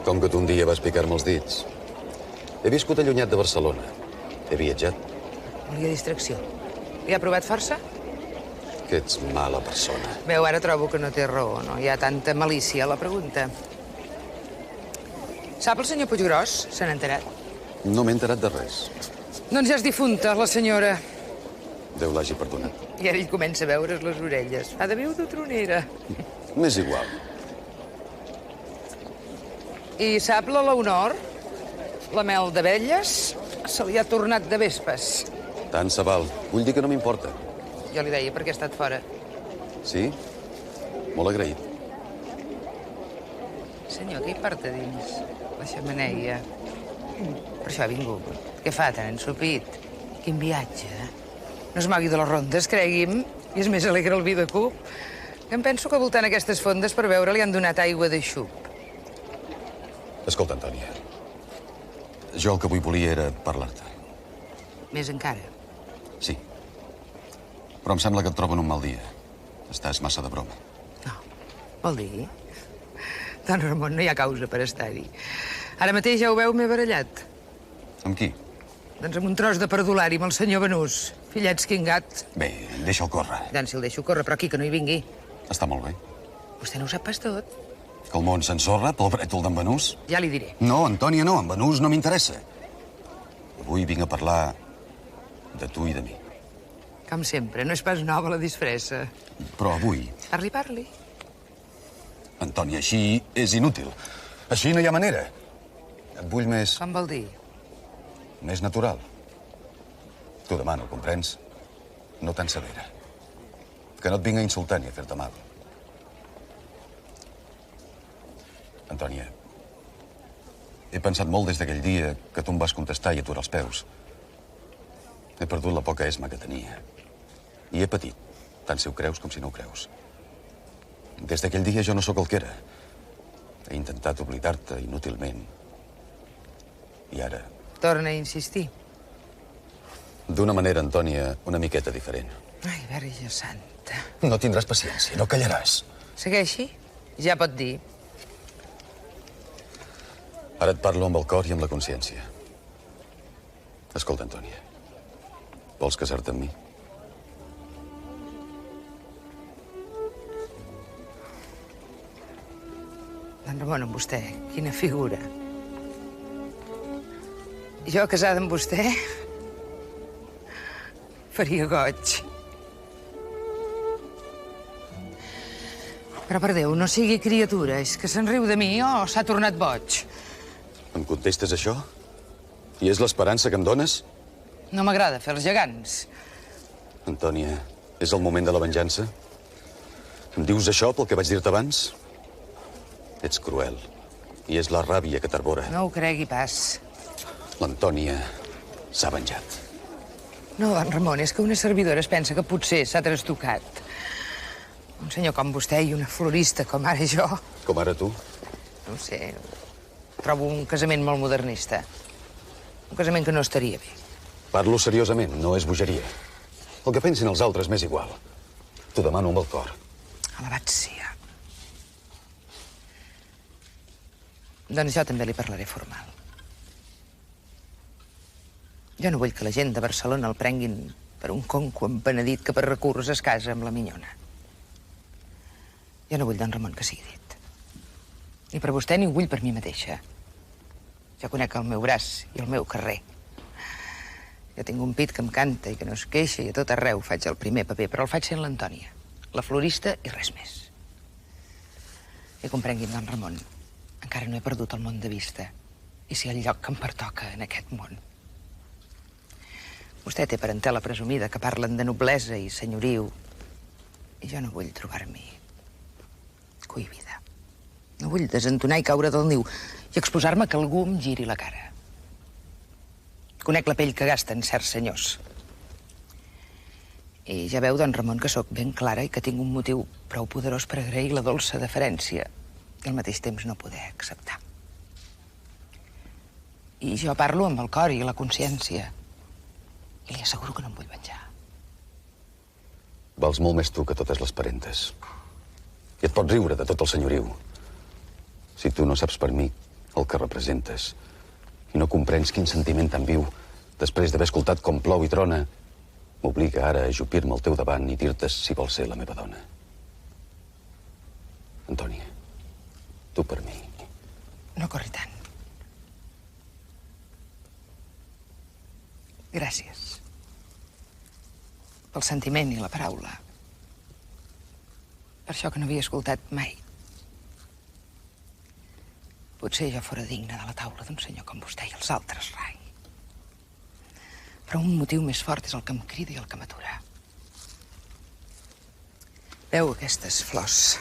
Com que tu un dia vas picar-me els dits. He viscut allunyat de Barcelona. He viatjat. Volia distracció. Li ha provat força? Que ets mala persona. Veu, ara trobo que no té raó, no? Hi ha tanta malícia a la pregunta. Sap el senyor Puiggròs? Se n'ha enterat? No m'he enterat de res. Doncs ja és difunta, la senyora. Déu l'hagi perdonat. I ara ell comença a veure's les orelles. Fa de viu de tronera. M'és igual. I sap la Leonor? La mel d'abelles se li ha tornat de vespes. Tant se val. Vull dir que no m'importa. Jo li deia perquè ha estat fora. Sí? Molt agraït. Senyor, què hi porta dins? La xemeneia. Per això ha vingut. Què fa, tan ensopit? Quin viatge, eh? No es mogui de les rondes, cregui'm, i és més alegre el vi de cup. Que em penso que voltant aquestes fondes per veure li han donat aigua de xup. Escolta, Antònia, jo el que avui volia era parlar-te. Més encara. Sí. Però em sembla que et trobo en un mal dia. Estàs massa de broma. Vol dir? Don Ramon, no hi ha causa per estar-hi. Ara mateix ja ho veu, m'he barallat. Amb qui? Doncs amb un tros de perdulari, amb el senyor Benús. Fillet esquingat. Bé, deixa'l córrer. Tant si el deixo córrer, però aquí que no hi vingui. Està molt bé. Vostè no ho sap pas tot. Que el món s'ensorra pel brètol d'en Benús? Ja li diré. No, Antònia, no. En Benús no m'interessa. Avui vinc a parlar de tu i de mi. Com sempre, no és pas nova la disfressa. Però avui, Parli. Antònia, així és inútil. Així no hi ha manera. Et vull més... Com vol dir? Més natural. T'ho demano, comprens? No tan severa. Que no et vinc a insultar ni a fer-te mal. Antònia, he pensat molt des d'aquell dia que tu em vas contestar i aturar els peus. He perdut la poca esma que tenia. I he patit, tant si ho creus com si no ho creus. Des d'aquell dia jo no sóc el que era. He intentat oblidar-te inútilment. I ara... Torna a insistir. D'una manera, Antònia, una miqueta diferent. Ai, Verge Santa. No tindràs paciència, no callaràs. Segueixi. Ja pot dir. Ara et parlo amb el cor i amb la consciència. Escolta, Antònia, vols casar-te amb mi? Don Ramon, amb vostè, quina figura. Jo, casada amb vostè, faria goig. Però, per Déu, no sigui criatura. És que se'n riu de mi o s'ha tornat boig? Em contestes això? I és l'esperança que em dones? No m'agrada fer els gegants. Antònia, és el moment de la venjança? Em dius això pel que vaig dir-te abans? Ets cruel. I és la ràbia que t'arbora. No ho cregui pas. L'Antònia s'ha venjat. No, don Ramon, és que una servidora es pensa que potser s'ha trastocat. Un senyor com vostè i una florista com ara jo... Com ara tu? No ho sé, trobo un casament molt modernista. Un casament que no estaria bé. Parlo seriosament, no és bogeria. El que pensin els altres m'és igual. T'ho demano amb el cor. Alabat sia. Doncs jo també li parlaré formal. Jo no vull que la gent de Barcelona el prenguin per un conco empenedit que per recursos es casa amb la minyona. Jo no vull, don Ramon, que sigui dit. Ni per vostè ni ho vull per mi mateixa. Jo conec el meu braç i el meu carrer. Jo tinc un pit que em canta i que no es queixa i a tot arreu faig el primer paper, però el faig sent l'Antònia, la florista i res més. I comprengui'm, don Ramon, encara no he perdut el món de vista. I si el lloc que em pertoca en aquest món. Vostè té parentela presumida que parlen de noblesa i senyoriu. I jo no vull trobar-m'hi cohibida. No vull desentonar i caure del niu i exposar-me que algú em giri la cara. Conec la pell que gasten certs senyors. I ja veu, don Ramon, que sóc ben clara i que tinc un motiu prou poderós per agrair la dolça deferència i al mateix temps no poder acceptar. I jo parlo amb el cor i la consciència. I li asseguro que no em vull venjar. Vals molt més tu que totes les parentes. I et pots riure de tot el senyoriu. Si tu no saps per mi el que representes i no comprens quin sentiment tan viu després d'haver escoltat com plou i trona, m'obliga ara a ajupir-me al teu davant i dir-te si vols ser la meva dona. Antònia, tu per mi. No corri tant. Gràcies. Pel sentiment i la paraula. Per això que no havia escoltat mai. Potser jo fora digna de la taula d'un senyor com vostè i els altres, rai. Però un motiu més fort és el que em crida i el que m'atura. Veu aquestes flors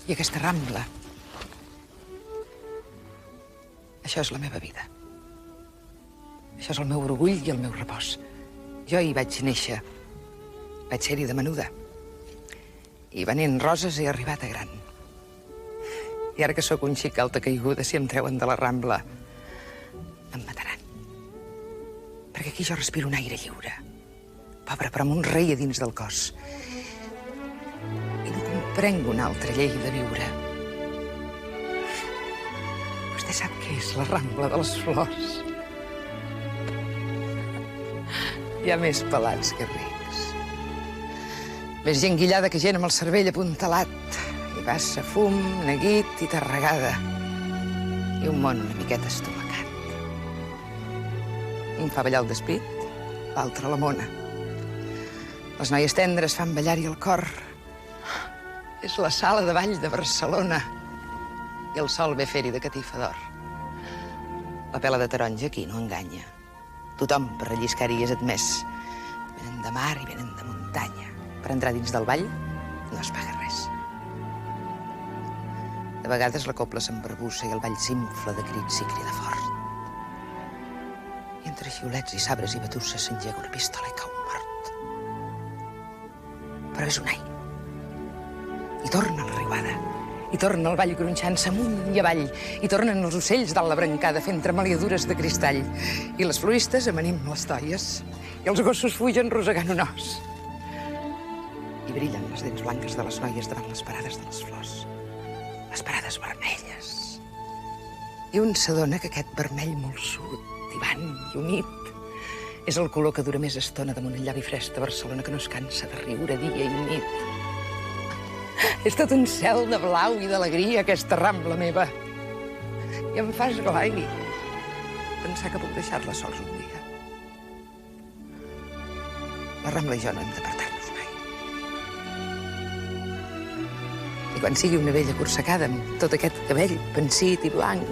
i aquesta rambla. Això és la meva vida. Això és el meu orgull i el meu repòs. Jo hi vaig néixer. Vaig ser-hi de menuda. I venent roses he arribat a gran. I ara que sóc un xic alta caiguda, si em treuen de la Rambla, em mataran. Perquè aquí jo respiro un aire lliure. Pobre, però amb un rei a dins del cos. I no comprenc una altra llei de viure. Vostè sap què és la Rambla de les Flors? Hi ha més pelats que rics. Més gent guillada que gent amb el cervell apuntalat. I passa fum, neguit i tarregada. I un món una miqueta estomacat. Un fa ballar el despit, l'altre la mona. Les noies tendres fan ballar-hi el cor. És la sala de ball de Barcelona. I el sol ve fer-hi de catifa d'or. La pela de taronja aquí no enganya. Tothom per relliscar-hi és admès. Venen de mar i venen de muntanya. Per entrar dins del ball no es paga res. De vegades la copla s'embarbussa i el ball s'infla de crits i crida fort. I entre xiulets i sabres i batusses s'engega una pistola i cau mort. Però és un ai. I torna la riuada. I torna el ball gronxant-se amunt i avall. I tornen els ocells dalt la brancada fent tremaliadures de cristall. I les floristes amanim les toies. I els gossos fugen rosegant un os. I brillen les dents blanques de les noies davant les parades de les flors. Les parades vermelles. I un s'adona que aquest vermell molsut, tibant i humit, és el color que dura més estona damunt el llavi fresc de Barcelona que no es cansa de riure dia i nit. És tot un cel de blau i d'alegria, aquesta Rambla meva. I em fa esglai pensar que puc deixar-la sols un dia. La Rambla i jo no hem d'apartar-nos mai. I quan sigui una vella corsacada amb tot aquest cabell pensit i blanc,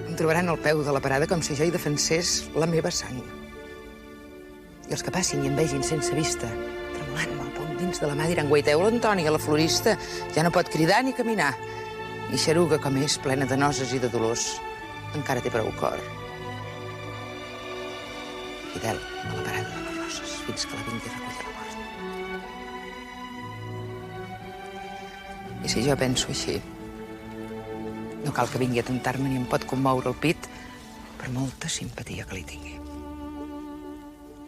em trobaran al peu de la parada com si jo hi defensés la meva sang. I els que passin i em vegin sense vista, tremolant amb el pom dins de la mà, diran: guaiteu l'Antònia, la florista, ja no pot cridar ni caminar. I xeruga com és, plena de noses i de dolors, encara té prou cor. Fidel a la parada de les roses, fins que la vingui a recollir la mort. I si jo penso així, no cal que vingui a tentar-me ni em pot commoure el pit per molta simpatia que li tingui.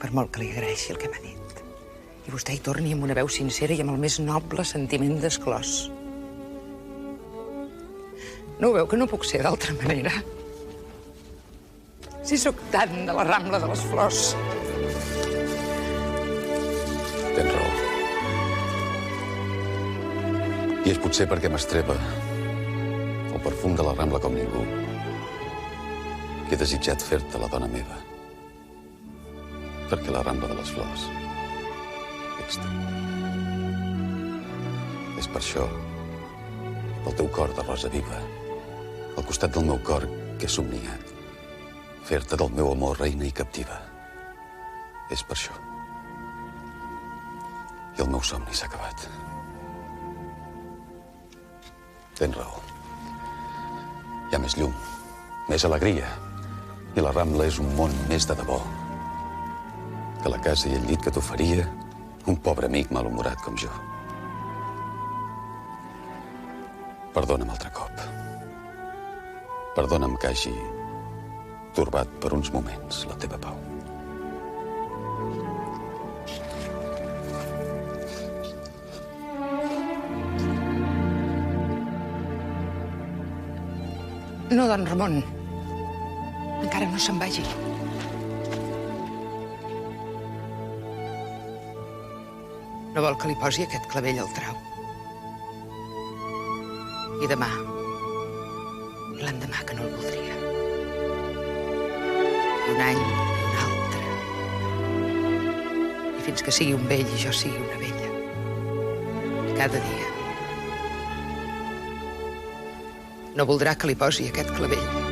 Per molt que li agraeixi el que m'ha dit. I vostè hi torni amb una veu sincera i amb el més noble sentiment d'esclòs. No ho veu que no puc ser d'altra manera? Si sóc tant de la Rambla de les Flors. Tens raó. I és potser perquè m'estreba el perfum de la Rambla com ningú que he desitjat fer-te la dona meva. Perquè la Rambla de les Flors ets tu. És per això, pel teu cor de rosa viva, al costat del meu cor que he somniat, fer-te del meu amor reina i captiva. És per això. I el meu somni s'ha acabat. Tens raó. Hi ha més llum, més alegria, i la Rambla és un món més de debò que la casa i el llit que t'oferia un pobre amic malhumorat com jo. Perdona'm altre cop. Perdona'm que hagi torbat per uns moments la teva pau. No, don Ramon. Encara no se'n vagi. No vol que li posi aquest clavell al trau. I demà, i l'endemà que no el voldria. I un any, i un altre. I fins que sigui un vell i jo sigui una vella. I cada dia. No voldrà que li posi aquest clavell.